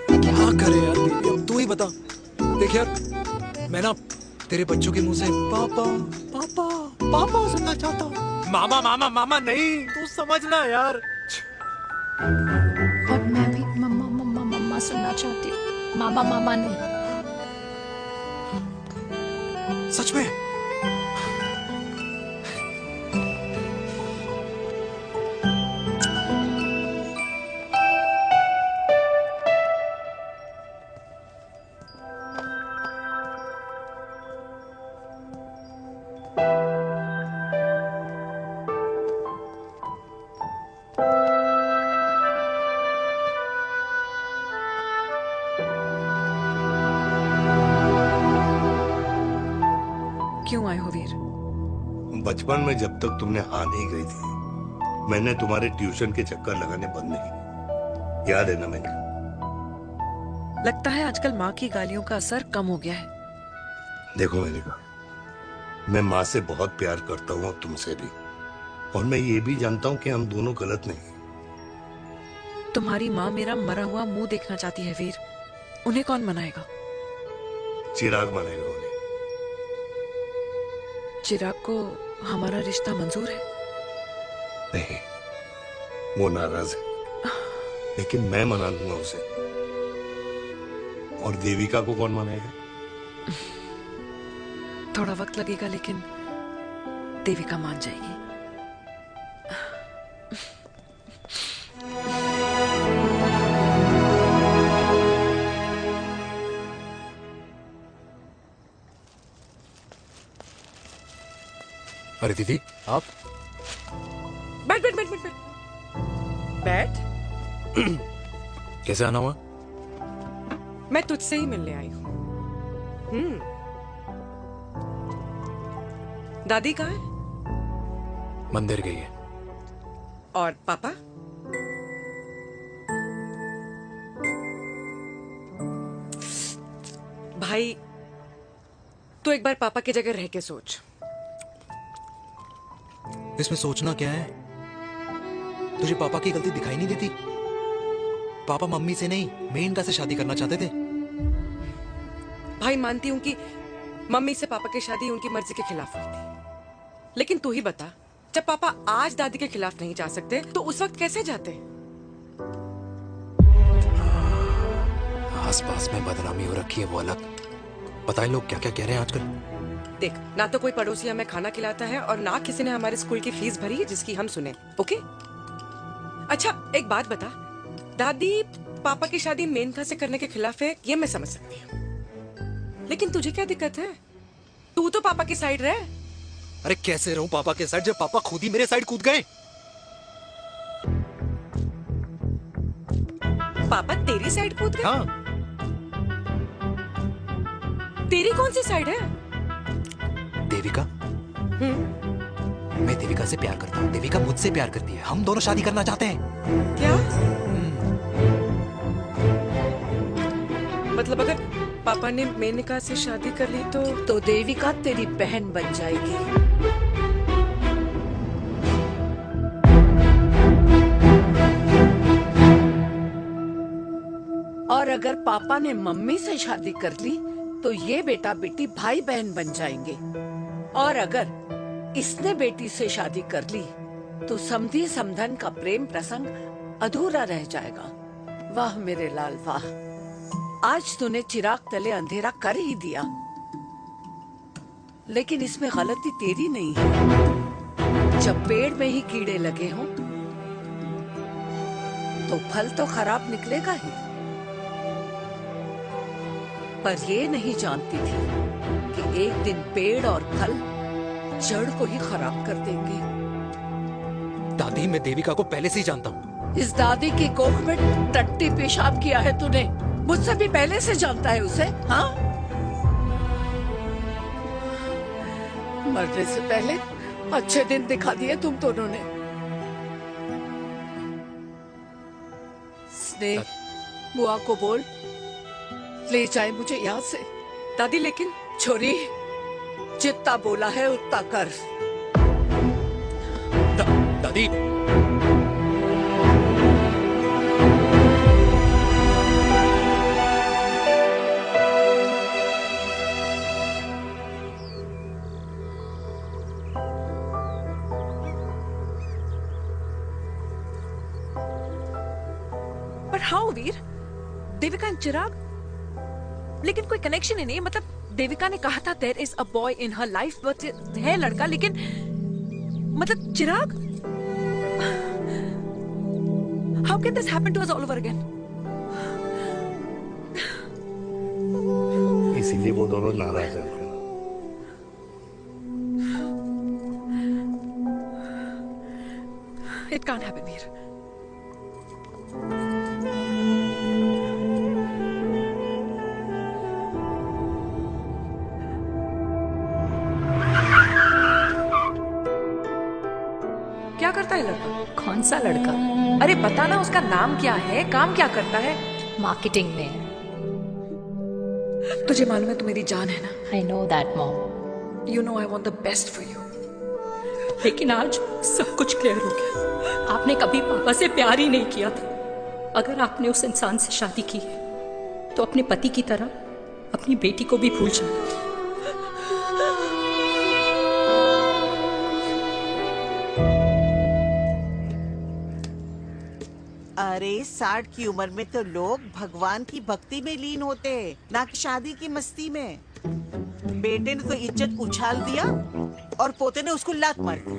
क्या करे यार बेबी, अब तू ही बता। देख यार, मैं ना तेरे बच्चों के मुंह से पापा पापा पापा सुनना चाहता हूँ। मामा मामा मामा नहीं, तू समझना यार। और मैं भी मम्मा मम्मा मम्मा सुनना चाहती हूँ, मामा मामा नहीं। सच में? क्यों आए हो वीर? बचपन में जब तक तुमने हाँ नहीं कही थी, मैंने तुम्हारे ट्यूशन के चक्कर लगाने बंद नहीं, याद है ना? मैंने लगता है आजकल माँ की गालियों का असर कम हो गया है। देखो मेरिका, मैं माँ से बहुत प्यार करता हूँ और तुमसे भी, और मैं ये भी जानता हूँ कि हम दोनों गलत नहीं। तुम्हारी माँ मेरा मरा हुआ मुंह देखना चाहती है वीर, उन्हें कौन मनाएगा? चिराग मनाएगा उन्हें। चिराग को हमारा रिश्ता मंजूर है? नहीं, वो नाराज है, लेकिन मैं मना दूंगा उसे। और देविका को कौन मनाएगा? थोड़ा वक्त लगेगा, लेकिन देविका मान जाएगी। अरे दीदी, आप? बैठ बैठ बैठ बैठ बैठ। कैसे आना हुआ? मैं तुझसे ही मिलने आई हूँ। दादी कहाँ है? मंदिर गई है। और पापा? भाई, तू एक बार पापा की जगह रह के सोच। इसमें सोचना क्या है? तुझे पापा की गलती दिखाई नहीं देती? पापा मम्मी से नहीं, मेनका से शादी करना चाहते थे। भाई, मानती हूँ कि मम्मी से पापा की शादी उनकी मर्जी के खिलाफ हुई थी, लेकिन तू ही बता, जब पापा आज दादी के खिलाफ नहीं जा सकते तो उस वक्त कैसे जाते? आस पास में बदनामी हो रखी है वो अलग। बताएं लोग क्या क्या कह रहे हैं आजकल। देख, ना तो कोई पड़ोसी हमें खाना खिलाता है और ना किसी ने हमारे स्कूल की फीस भरी है जिसकी हम सुने। ओके? अच्छा एक बात बता, दादी पापा की शादी मेनका से करने के खिलाफ है, ये मैं समझ सकती हूँ, लेकिन तुझे क्या दिक्कत है? तू तो पापा की साइड रहे। अरे कैसे रहूं पापा के साइड जब पापा खुद ही मेरे साइड कूद गए। पापा तेरी साइड कूद गए? हाँ। तेरी कौन सी साइड है? देविका। मैं देविका से प्यार करता हूँ, देविका मुझसे प्यार करती है, हम दोनों शादी करना चाहते हैं। क्या? मतलब अगर पापा ने मेनका से शादी कर ली तो देविका तेरी बहन बन जाएगी। और अगर पापा ने मम्मी से शादी कर ली तो ये बेटा बेटी भाई बहन बन जाएंगे। और अगर इसने बेटी से शादी कर ली तो समधी समधन का प्रेम प्रसंग अधूरा रह जाएगा। वाह मेरे लाल वाह, आज तूने चिराग तले अंधेरा कर ही दिया, लेकिन इसमें गलती तेरी नहीं है। जब पेड़ में ही कीड़े लगे हों तो फल तो खराब निकलेगा ही। पर ये नहीं जानती थी कि एक दिन पेड़ और फल जड़ को ही खराब कर देंगे। दादी मैं देविका को पहले से ही जानता हूँ। इस दादी की कोख में टट्टी पेशाब किया है तूने, मुझसे भी पहले से जानता है उसे। हाँ, मरने से पहले अच्छे दिन दिखा दिए तुम दोनों ने। स्नेह, बुआ को बोल ले जाए मुझे यहाँ से। दादी लेकिन छोरी, जितना बोला है उतना कर। दादी पर हाउ वीर, देविका एंड चिराग, लेकिन कोई कनेक्शन ही नहीं। मतलब देविका ने कहा था there is a boy in her life, but है लड़का, लेकिन मतलब Chirag, how can this happen to us all over again? इसीलिए वो दोनों नाराज हैं। It can't happen Veer. क्या करता है लड़का? कौन सा लड़का? अरे बता ना, उसका नाम क्या है, काम क्या करता है? मार्केटिंग में। तुझे मालूम है तू मेरी जान है ना? I know that mom. You know I want the best for you. लेकिन आज सब कुछ क्लियर हो गया। आपने कभी पापा से प्यार ही नहीं किया था। अगर आपने उस इंसान से शादी की तो अपने पति की तरह अपनी बेटी को भी भूल जाना। अरे 60 की उम्र में तो लोग भगवान की भक्ति में लीन होते हैं, ना कि शादी की मस्ती में। बेटे ने तो इज्जत उछाल दिया और पोते ने उसको लात मार दी।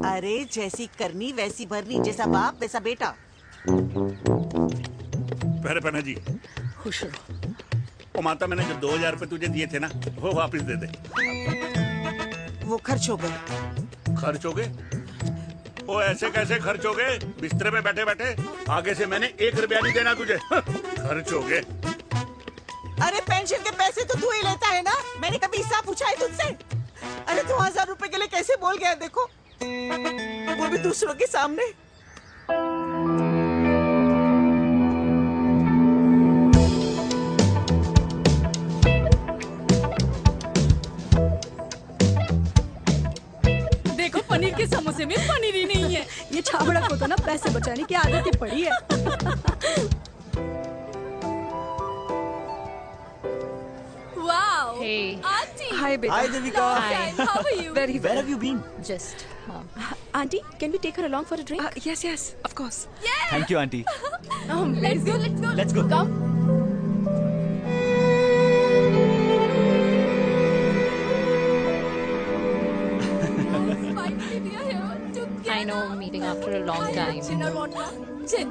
अरे जैसी करनी वैसी भरनी, जैसा बाप वैसा बेटा। पहले पहना जी खुश रहो। ओ माता, मैंने जो 2000 रुपए तुझे दिए थे ना, वो वापस दे दे। वो खर्च हो गए। खर्च हो गए? ओ ऐसे कैसे खर्च हो गए? बिस्तर पे बैठे बैठे। आगे से मैंने 1 रुपया नहीं देना तुझे। खर्च हो गए। अरे पेंशन के पैसे तो तू ही लेता है ना, मैंने कभी हिसाब पूछा है तुझसे? अरे 2000 रुपए के लिए कैसे बोल गया देखो, वो भी दूसरों के सामने। देखो पनीर के समोसे में पनीर ही नहीं है। ये छाबड़ा को तो ना पैसे बचाने की आदत ही पड़ी है। Wow, Hey. आंटी। हाय बेटा। Hi Devika. How are you? Very Where have you been? Just aunty, can we take her along for a drink? Yes, yes, of course. Thank you aunty. Let's go, let's go. Let's go. Come. after a long time. Gin or vodka? Gin.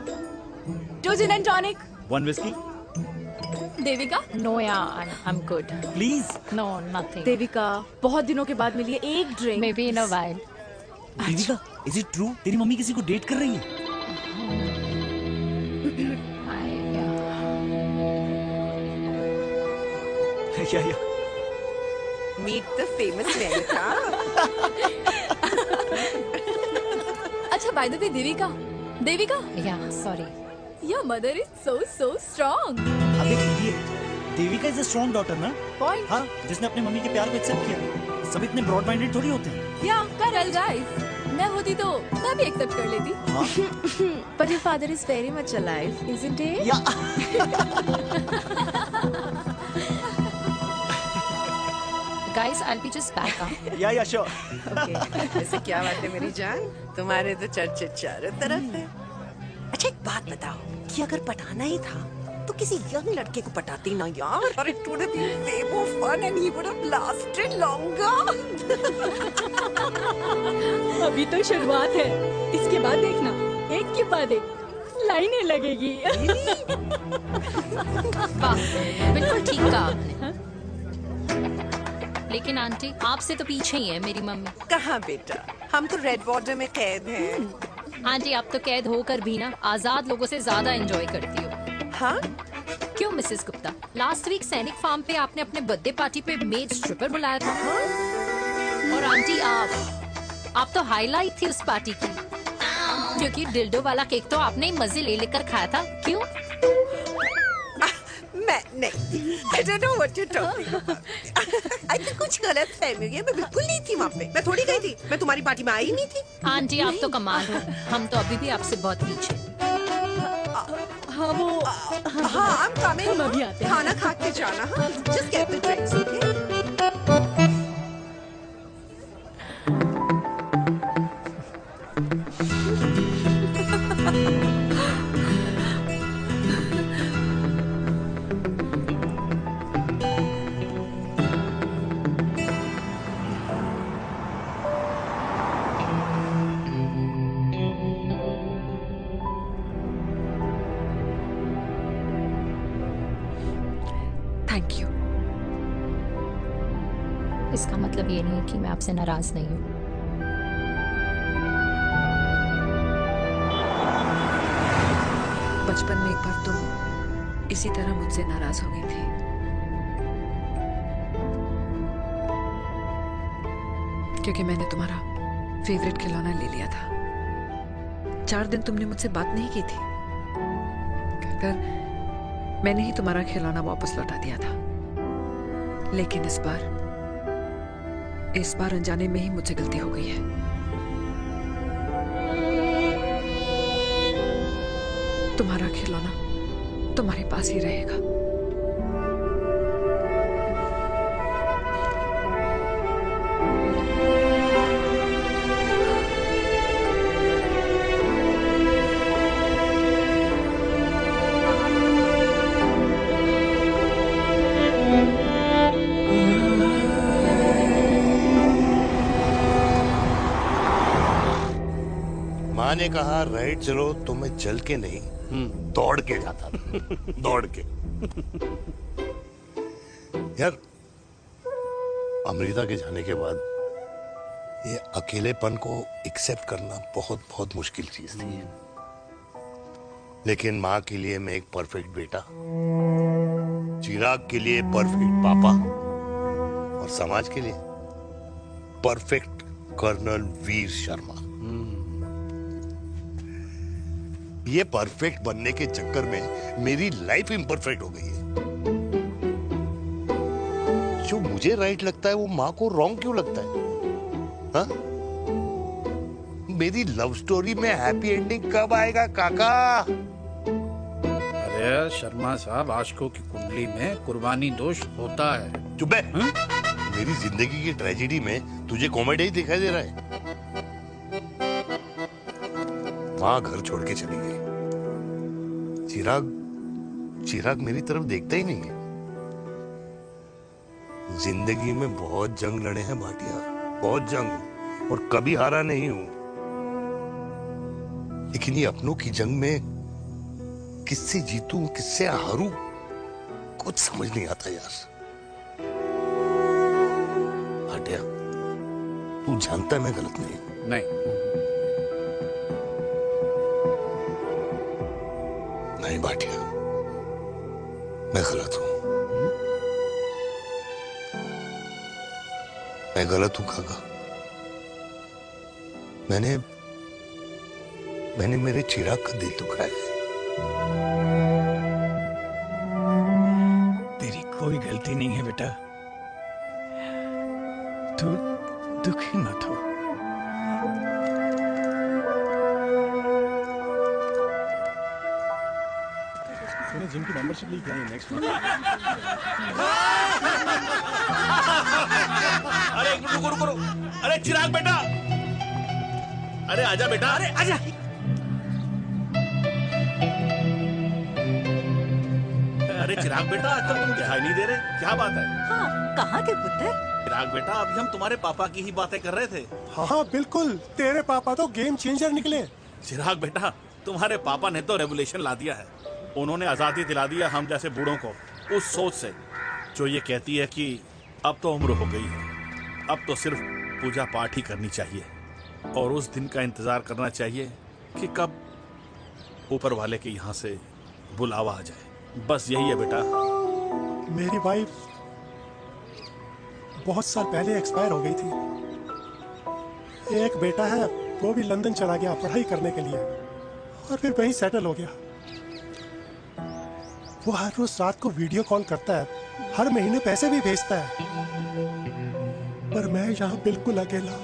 2 gin and tonic. 1 whiskey? Devika? No, yeah, I'm good. Please. No, nothing. Devika, बहुत दिनों के बाद मिली है, एक drink. Maybe in a while. Devika, is it true? तेरी मम्मी किसी को डेट कर रही है? Yeah. Meet the famous America. अच्छा, by the way, Devika. Yeah, sorry. Your mother is so strong. अबे ये Devika is a strong daughter ना? Point. हाँ, जिसने अपने मम्मी के प्यार को एक्सेप्ट किया। सब इतने ब्रॉड माइंडेड थोड़ी होते हैं। Yeah, correct guys. मैं होती तो मैं भी एक्सेप्ट कर लेती. But your father is very much alive, isn't he? Guys, I'll be just back up. Yeah, sure. Okay. ऐसे क्या बात है मेरी जान? तुम्हारे तो चर्चे चारों तरफ है. अच्छा एक बात बताओ कि अगर पटाना ही था तो किसी यंग लड़के को पटाती ना यार. और it would have been way more fun and he would have lasted longer. अभी तो शुरुआत है. इसके बाद देखना, एक के बाद एक लाइनें लगेगी. वाह, बिल्कुल ठीक कहा आपने. लेकिन आंटी, आपसे तो पीछे ही है मेरी मम्मी. कहाँ बेटा, हम तो रेड वाटर में कैद हैं. आंटी, आप तो कैद होकर भी ना आजाद लोगों से ज्यादा एंजॉय करती हो. हाँ? क्यों मिसेस गुप्ता, लास्ट वीक सैनिक फार्म पे आपने अपने बर्थडे पार्टी पे मेड स्ट्रिपर बुलाया था. और आंटी आप तो हाईलाइट थी उस पार्टी की, क्योंकि डिल्डो वाला केक तो आपने ही मजे ले लेकर खाया था. क्यों? मैं नहीं. I don't know what you're talking about. I think कुछ गलत फहमी हुई है. मैं बिल्कुल नहीं थी वहाँ पे. मैं थोड़ी गई थी. मैं तुम्हारी पार्टी में आई नहीं थी. आंटी, आप तो कमाल हो. हम तो अभी भी आपसे बहुत पीछे. हाँ, I'm coming. हम अभी आते हैं. खाना खा के जाना. हाँ, just get the drinks, okay? Thank you. इसका मतलब ये नहीं कि मैं आपसे नाराज नहीं हूँ. बचपन में एक बार तुम इसी तरह मुझसे नाराज हो गई थी. क्योंकि मैंने तुम्हारा फेवरेट खिलौना ले लिया था. 4 दिन तुमने मुझसे बात नहीं की थी. कहकर मैंने ही तुम्हारा खिलौना वापस लौटा दिया था. लेकिन इस बार अनजाने में ही मुझसे गलती हो गई है. तुम्हारा खिलौना तुम्हारे पास ही रहेगा. माँ ने कहा राइट चलो तो मैं चल के नहीं दौड़ के जाता था. दौड़ के. यार, अमृता के जाने के बाद ये अकेलेपन को एक्सेप्ट करना बहुत बहुत मुश्किल चीज थी. लेकिन माँ के लिए मैं एक परफेक्ट बेटा, चिराग के लिए परफेक्ट पापा और समाज के लिए परफेक्ट कर्नल वीर शर्मा. ये परफेक्ट बनने के चक्कर में मेरी लाइफ इम्परफेक्ट हो गई है. जो मुझे राइट लगता है वो माँ को रॉन्ग क्यों लगता है? हाँ? मेरी लव स्टोरी में हैप्पी एंडिंग कब आएगा काका? अरे शर्मा साहब, आशिकों की कुंडली में कुर्बानी दोष होता है. चुप है. मेरी जिंदगी की ट्रेजेडी में तुझे कॉमेडी ही दिखाई दे रहा है. माँ घर छोड़ के चली गई. चिराग मेरी तरफ देखता ही नहीं है. जिंदगी में बहुत जंग लड़े हैं भाटिया, बहुत जंग, और कभी हारा नहीं हूं. लेकिन ये अपनों की जंग में किससे जीतूं किससे हारूं कुछ समझ नहीं आता यार। भाटिया, तू जानता है मैं गलत नहीं। नहीं भाटिया, मैं गलत हूं। मैं गलत हूं काका। मैंने मेरे चिराग का दिल दुखाया है। तेरी कोई गलती नहीं है बेटा, तू दुखी मत हो। मैंने जिम की मेंबरशिप ली क्या नेक्स्ट वीक। अरे रुको रुको रुको, अरे चिराग बेटा, अरे आजा बेटा, अरे आजा। अरे चिराग बेटा, आजकल तुम दिखाई नहीं दे रहे, क्या बात है? हाँ, कहाँ थे पुत्र? चिराग बेटा, अभी हम तुम्हारे पापा की ही बातें कर रहे थे। हाँ बिल्कुल, तेरे पापा तो गेम चेंजर निकले। चिराग बेटा, तुम्हारे पापा ने तो रेवोल्यूशन ला दिया है। उन्होंने आजादी दिला दिया हम जैसे बूढ़ों को, उस सोच से जो ये कहती है कि अब तो उम्र हो गई है, अब तो सिर्फ पूजा पाठ ही करनी चाहिए और उस दिन का इंतजार करना चाहिए कि कब ऊपर वाले के यहाँ से बुलावा आ जाए। बस यही है बेटा। मेरी वाइफ बहुत साल पहले एक्सपायर हो गई थी। एक बेटा है, वो भी लंदन चला गया पढ़ाई करने के लिए और फिर वहीं सेटल हो गया। वो हर रोज रात को वीडियो कॉल करता है, हर महीने पैसे भी भेजता है, पर मैं यहाँ बिल्कुल अकेला।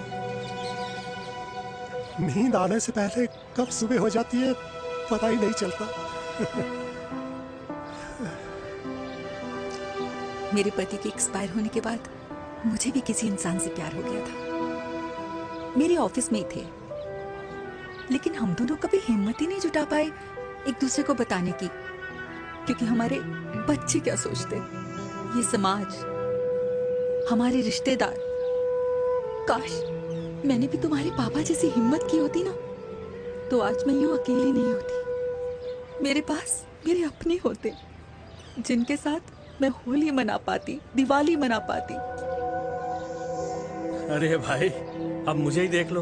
नींद आने से पहले कब सुबह हो जाती है पता ही नहीं चलता। मेरे पति के एक्सपायर होने के बाद मुझे भी किसी इंसान से प्यार हो गया था। मेरे ऑफिस में ही थे, लेकिन हम दोनों कभी हिम्मत ही नहीं जुटा पाए एक दूसरे को बताने की, क्योंकि हमारे बच्चे क्या सोचते, ये समाज, हमारे रिश्तेदार। काश मैंने भी तुम्हारे पापा जैसी हिम्मत की होती ना, तो आज मैं यूं अकेली नहीं होती। मेरे पास मेरे अपने होते जिनके साथ मैं होली मना पाती, दिवाली मना पाती। अरे भाई, अब मुझे ही देख लो,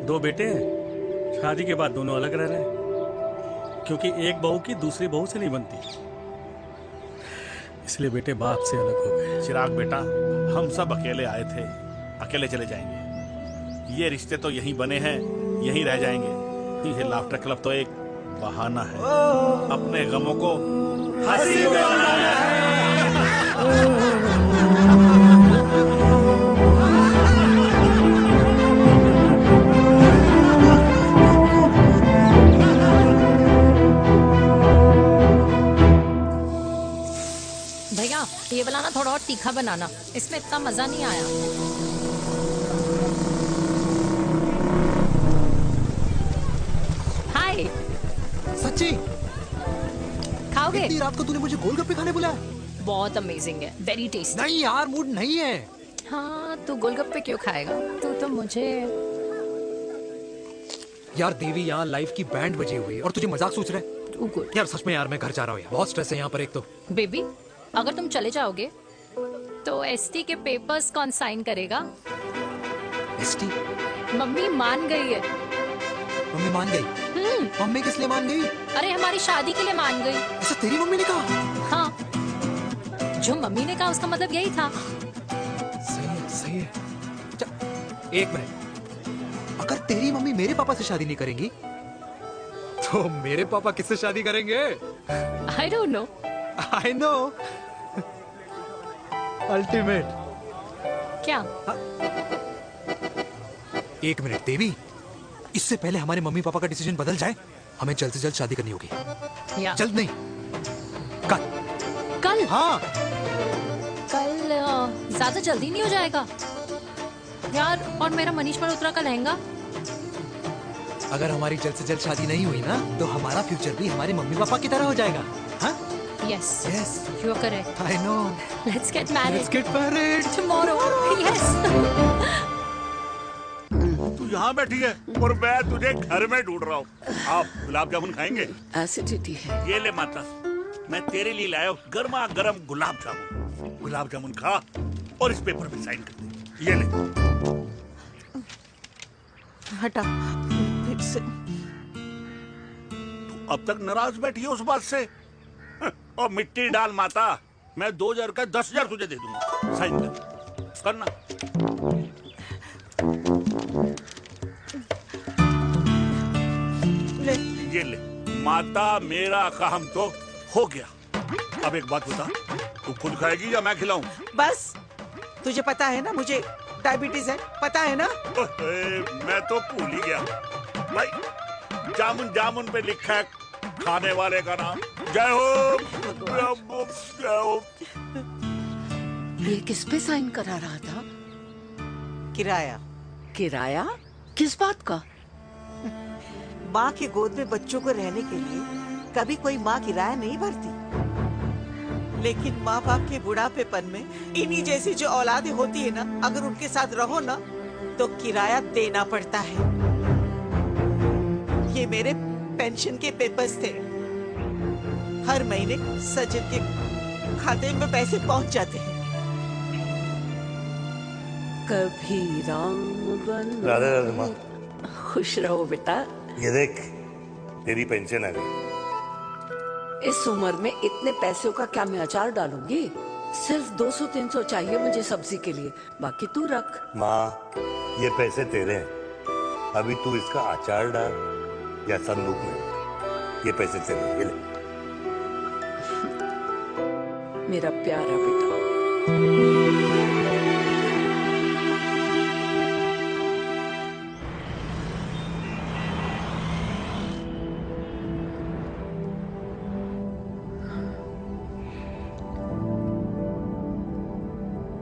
2 बेटे हैं, शादी के बाद दोनों अलग रह रहे हैं, क्योंकि एक बहू की दूसरी बहू से नहीं बनती, इसलिए बेटे बाप से अलग हो गए। चिराग बेटा, हम सब अकेले आए थे, अकेले चले जाएंगे। ये रिश्ते तो यहीं बने हैं, यहीं रह जाएंगे। ये लाफ्टर क्लब तो एक बहाना है, अपने गमों को हंसी में बनाना है। भैया, ये वाला ना थोड़ा और तीखा बनाना, इसमें इतना मजा नहीं आया। हाय। सच्ची? खाओगे? इतनी रात को तूने मुझे गोलगप्पे खाने बुलाया? बहुत अमेजिंग है, वेरी टेस्टी। नहीं यार, मूड नहीं है। हाँ, तू गोलगप्पे क्यों खाएगा? तू तो मुझे। यार देवी, यहाँ लाइफ की बैंड बजी हुई है और तुझे मजाक सोच रहा है? यार सच में यार, मैं घर जा रहा हूँ यार, बहुत स्ट्रेस है यहाँ पर। एक तो बेबी, अगर तुम चले जाओगे तो एसटी के पेपर्स कौन साइन करेगा? एसटी? मम्मी मान गई है। मम्मी मान गई? मम्मी किस लिए मान गई? अरे हमारी शादी के लिए मान गई। ऐसा तेरी मम्मी ने कहा? हाँ, जो मम्मी ने कहा उसका मतलब यही था। सही है, सही है। एक मिनट, अगर तेरी मम्मी मेरे पापा से शादी नहीं करेंगी तो मेरे पापा किससे शादी करेंगे? I don't know. I know. Ultimate. क्या? एक मिनट देवी, इससे पहले हमारे मम्मी पापा का डिसीजन बदल जाए, हमें जल्द से जल्द शादी करनी होगी। जल्द नहीं, कल। कल? हाँ। कल ज्यादा जल्दी नहीं हो जाएगा यार? और मेरा मनीष मल्होत्रा का लहंगा? अगर हमारी जल्द से जल्द शादी नहीं हुई ना, तो हमारा फ्यूचर भी हमारे मम्मी पापा की तरह हो जाएगा। हाँ? Yes. Yes. You are correct. I know. Let's get married. Let's get married tomorrow. Yes. तू यहाँ बैठी है और मैं तुझे घर में ढूंढ रहा हूँ। आप गुलाब जामुन खाएंगे? एसिडिटी है। ये ले माता, मैं तेरे लिए लाया हूँ गर्मा गर्म गुलाब जामुन। गुलाब जामुन खा और इस पेपर पे साइन कर दे। ये ले। हटा फिर से। तू अब तक नाराज बैठी है उस बात से? और मिट्टी डाल माता, मैं 2000 का 10,000 तुझे दे दूंगा। साइन कर, करना। ले। ये ले माता, मेरा काम तो हो गया। अब एक बात बता, तू खुद खाएगी या मैं खिलाऊं? बस, तुझे पता है ना मुझे डायबिटीज है, पता है ना? मैं तो भूल ही गया भाई। जामुन जामुन पे लिखा है खाने वाले का नाम। जय हो, जय हो। ये किस पे साइन करा रहा था? किराया। किराया? किस बात का? माँ की गोद में बच्चों को रहने के लिए कभी कोई माँ किराया नहीं भरती, लेकिन माँ बाप के बुढ़ापेपन में इन्हीं जैसी जो औलादें होती है ना, अगर उनके साथ रहो ना तो किराया देना पड़ता है। ये मेरे पेंशन के पेपर्स थे। हर महीने सचिन के खाते में पैसे पहुंच जाते हैं। कभी राम बन। राधे राधे माँ। खुश रहो बेटा। ये देख, तेरी पेंशन आ गई। इस उम्र में इतने पैसों का क्या मैं अचार डालूंगी? सिर्फ 200-300 चाहिए मुझे सब्जी के लिए, बाकी तू रख। माँ, ये पैसे तेरे हैं। अभी तू इसका अचार डाल या संदूक में रख। ये पैसे तेरे हैं, ये ले। मेरा प्यारा बेटा।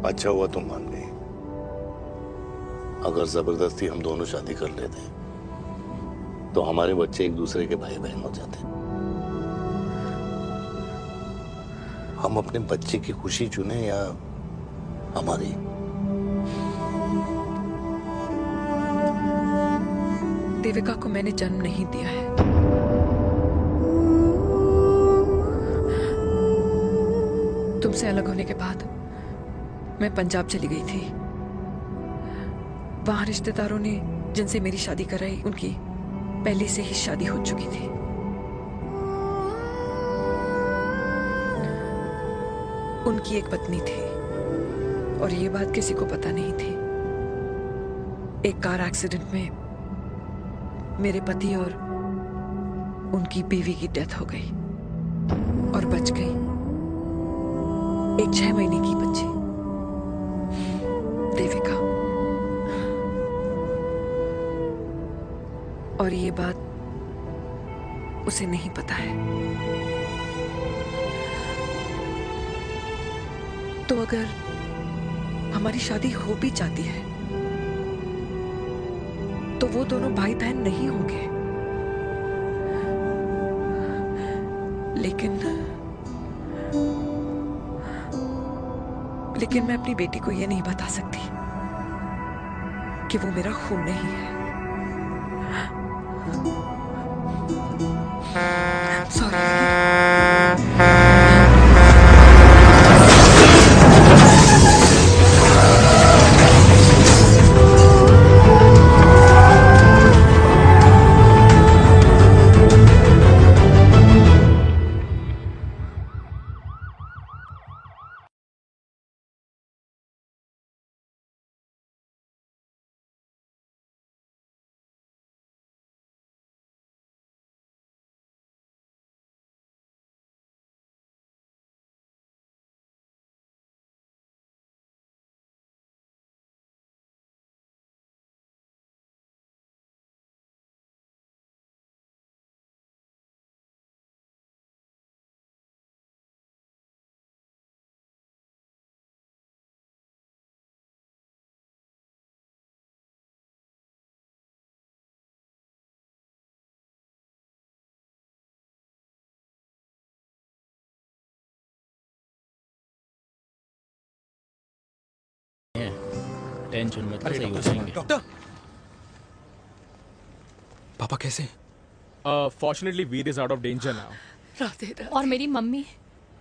अच्छा हुआ तुम मान गई। अगर जबरदस्ती हम दोनों शादी कर लेते तो हमारे बच्चे एक दूसरे के भाई बहन हो जाते। हम अपने बच्चे की खुशी चुने या हमारी? देविका को मैंने जन्म नहीं दिया है। तुमसे अलग होने के बाद मैं पंजाब चली गई थी। वहां रिश्तेदारों ने जिनसे मेरी शादी कराई, उनकी पहले से ही शादी हो चुकी थी। उनकी एक पत्नी थी और ये बात किसी को पता नहीं थी। एक कार एक्सीडेंट में मेरे पति और उनकी बीवी की डेथ हो गई और बच गई एक 6 महीने की बच्ची, देविका। और ये बात उसे नहीं पता है। तो अगर हमारी शादी हो भी जाती है तो वो दोनों भाई बहन नहीं होंगे। लेकिन मैं अपनी बेटी को ये नहीं बता सकती कि वो मेरा खून नहीं है। टेंशन मत लो, सही हो जाएंगे। डॉक्टर, पापा कैसे? Fortunately Veer is out of danger now. Radhe Radhe. और मेरी मम्मी?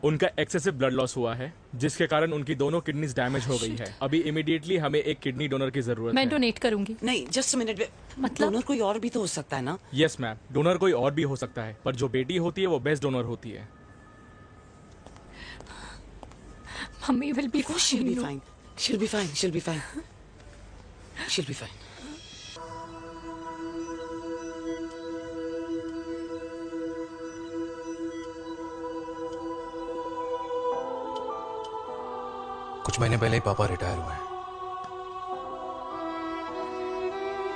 उनका एक्सेसिव ब्लड लॉस हुआ है जिसके कारण उनकी दोनों किडनीज डैमेज हो गई है। अभी इमीडिएटली हमें एक किडनी डोनर की जरूरत मैं है। डोनेट करूंगी। नहीं, जस्ट मिनट। मतलब डोनर कोई और भी तो हो सकता है ना? यस मैम, डोनर कोई और भी हो सकता है, पर जो बेटी होती है वो बेस्ट डोनर होती है। Mummy will be she'll be fine. She'll be fine. She'll be fine. She'll be fine. कुछ महीने पहले ही पापा रिटायर हुए हैं,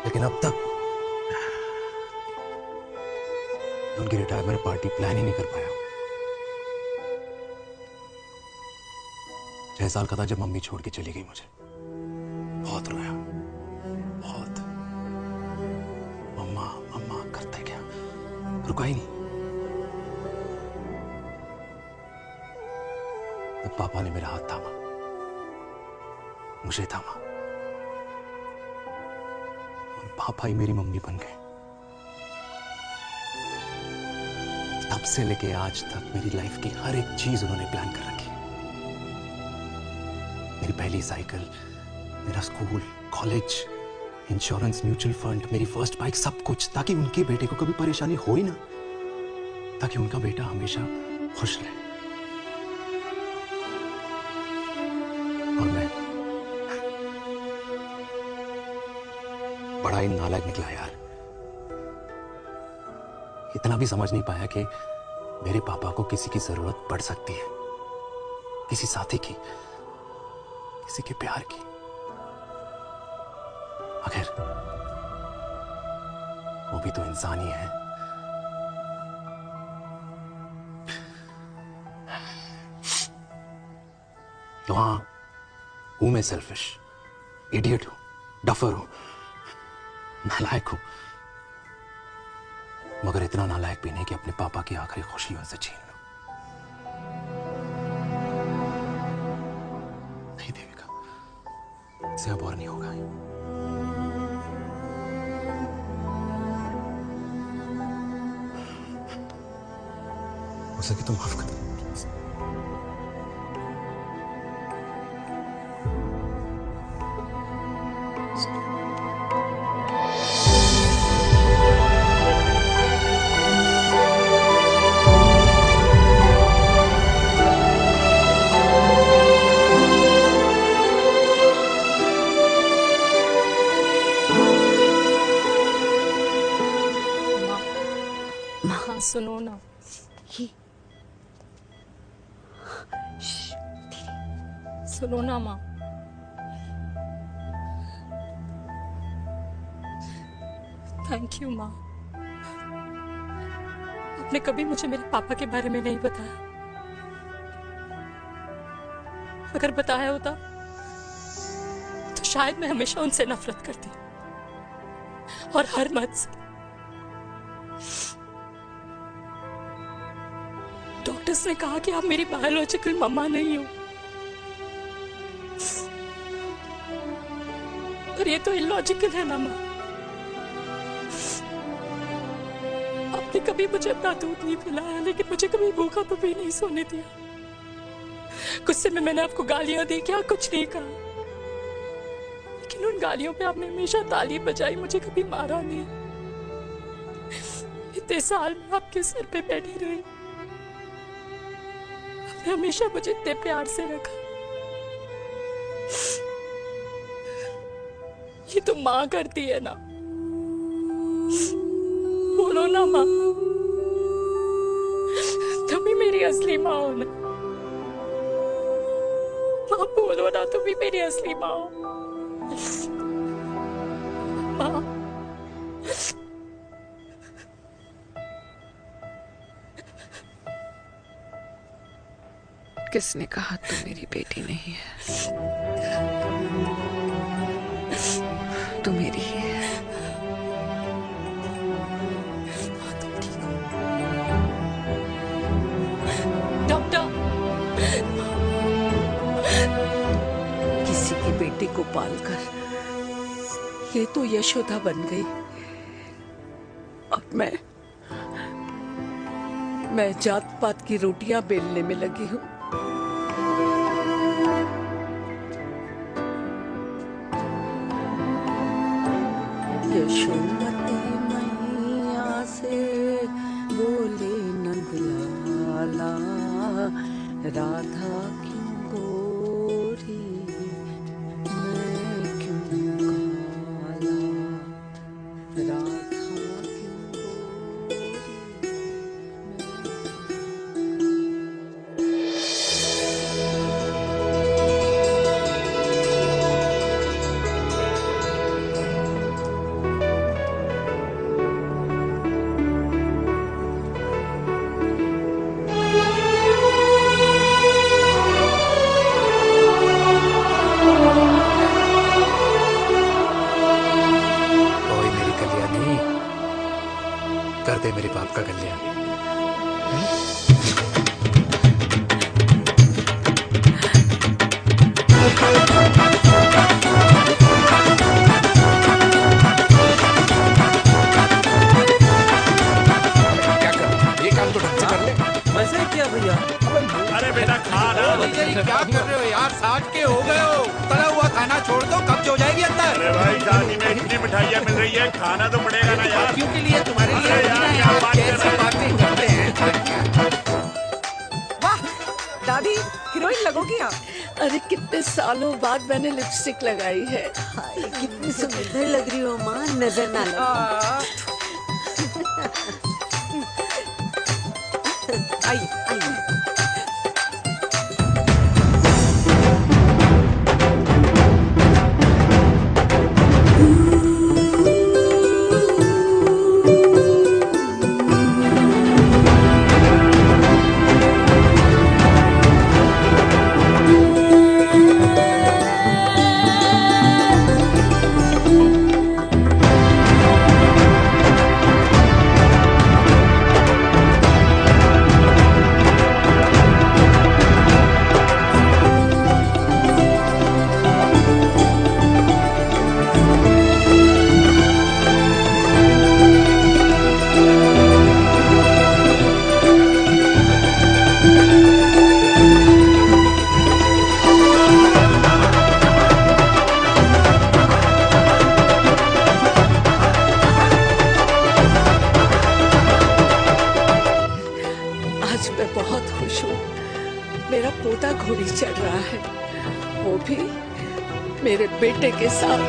लेकिन अब तक उनकी रिटायरमेंट पार्टी प्लान ही नहीं कर पाया। 6 साल का था जब मम्मी छोड़ के चली गई मुझे। बहुत रोया, बहुत। मम्मा मम्मा करते क्या, रुका ही नहीं। तब पापा ने मेरा हाथ थामा, मुझे थामा, और पापा ही मेरी मम्मी बन गए। तब से लेके आज तक मेरी लाइफ की हर एक चीज उन्होंने प्लान कर रखी। मेरी पहली साइकिल, मेरा school, college, insurance, mutual fund, मेरी फर्स्ट बाइक, सब कुछ, ताकि उनके बेटे को कभी परेशानी हो ही ना, ताकि उनका बेटा हमेशा खुश रहे। और मैं बड़ा ही नालायक निकला यार। इतना भी समझ नहीं पाया कि मेरे पापा को किसी की जरूरत पड़ सकती है, किसी साथी की, किसी के प्यार की। आखिर वो भी तो इंसान ही है। तो हाँ, हूं मैं सेल्फिश, इडियट हूं, डफर हूं, नालायक हूं, मगर इतना नालायक भी नहीं कि अपने पापा की आखिरी खुशी उनसे छीन लूं। नहीं देविका, इससे अब और नहीं होगा। हो सके तो माफ कर दो। सुनो ना, सुनो ना माँ। थैंक यू माँ, आपने कभी मुझे मेरे पापा के बारे में नहीं बताया। अगर बताया होता तो शायद मैं हमेशा उनसे नफरत करती, और हर मत से। डॉक्टर्स ने कहा कि आप मेरी बायोलॉजिकल मम्मा नहीं हो, और ये तो इलॉजिकल है ना माँ। आपने कभी मुझे अपना दूध नहीं पिलाया, लेकिन मुझे कभी भूखा तो भी नहीं सोने दिया। गुस्से में मैंने आपको गालियां दी, क्या कुछ नहीं कहा, लेकिन उन गालियों पे आपने हमेशा ताली बजाई, मुझे कभी मारा नहीं। इतने साल में आपके सर पे बैठी रही, आपने हमेशा मुझे इतने प्यार से रखा। ये तो माँ करती है ना, बोलो ना माँ, तुम ही मेरी असली माँ हो ना। माँ बोलो ना, तुम ही मेरी असली माँ हो। माँ, किसने कहा तू मेरी बेटी नहीं है? तू मेरी ही है। डॉक्टर, किसी की बेटी को पालकर ये तो यशोदा बन गई। अब मैं जात पात की रोटियां बेलने में लगी हूँ। यशोमती मैया से बोले नंदलाला, राधा क्यों गोरी मैं क्यों काला, राधा कर दे मेरे बाप का कल्याण। क्या कर, ये काम तो ढंग से कर ले। वैसे ही किया भैया। अरे बेटा खा ना। क्या कर रहे हो यार, 60 के हो गए हो। तला हुआ खाना छोड़ दो, कब्ज हो जाएगी अंदर। अरे भाई शादी में इतनी मिठाइयाँ मिल रही है, खाना तो पड़ेगा ना यार। क्यों के लिए तुम्हारे लिए क्या बात कैसी बातें करते हैं। वाह दादी, हीरोइन लगोगी आप। अरे कितने सालों बाद मैंने लिपस्टिक लगाई है। कितनी सुंदर लग रही हो माँ, नजर ना लगे। आइए आइए। आज मैं बहुत खुश हूँ। मेरा पोता घोड़ी चढ़ रहा है, वो भी मेरे बेटे के साथ।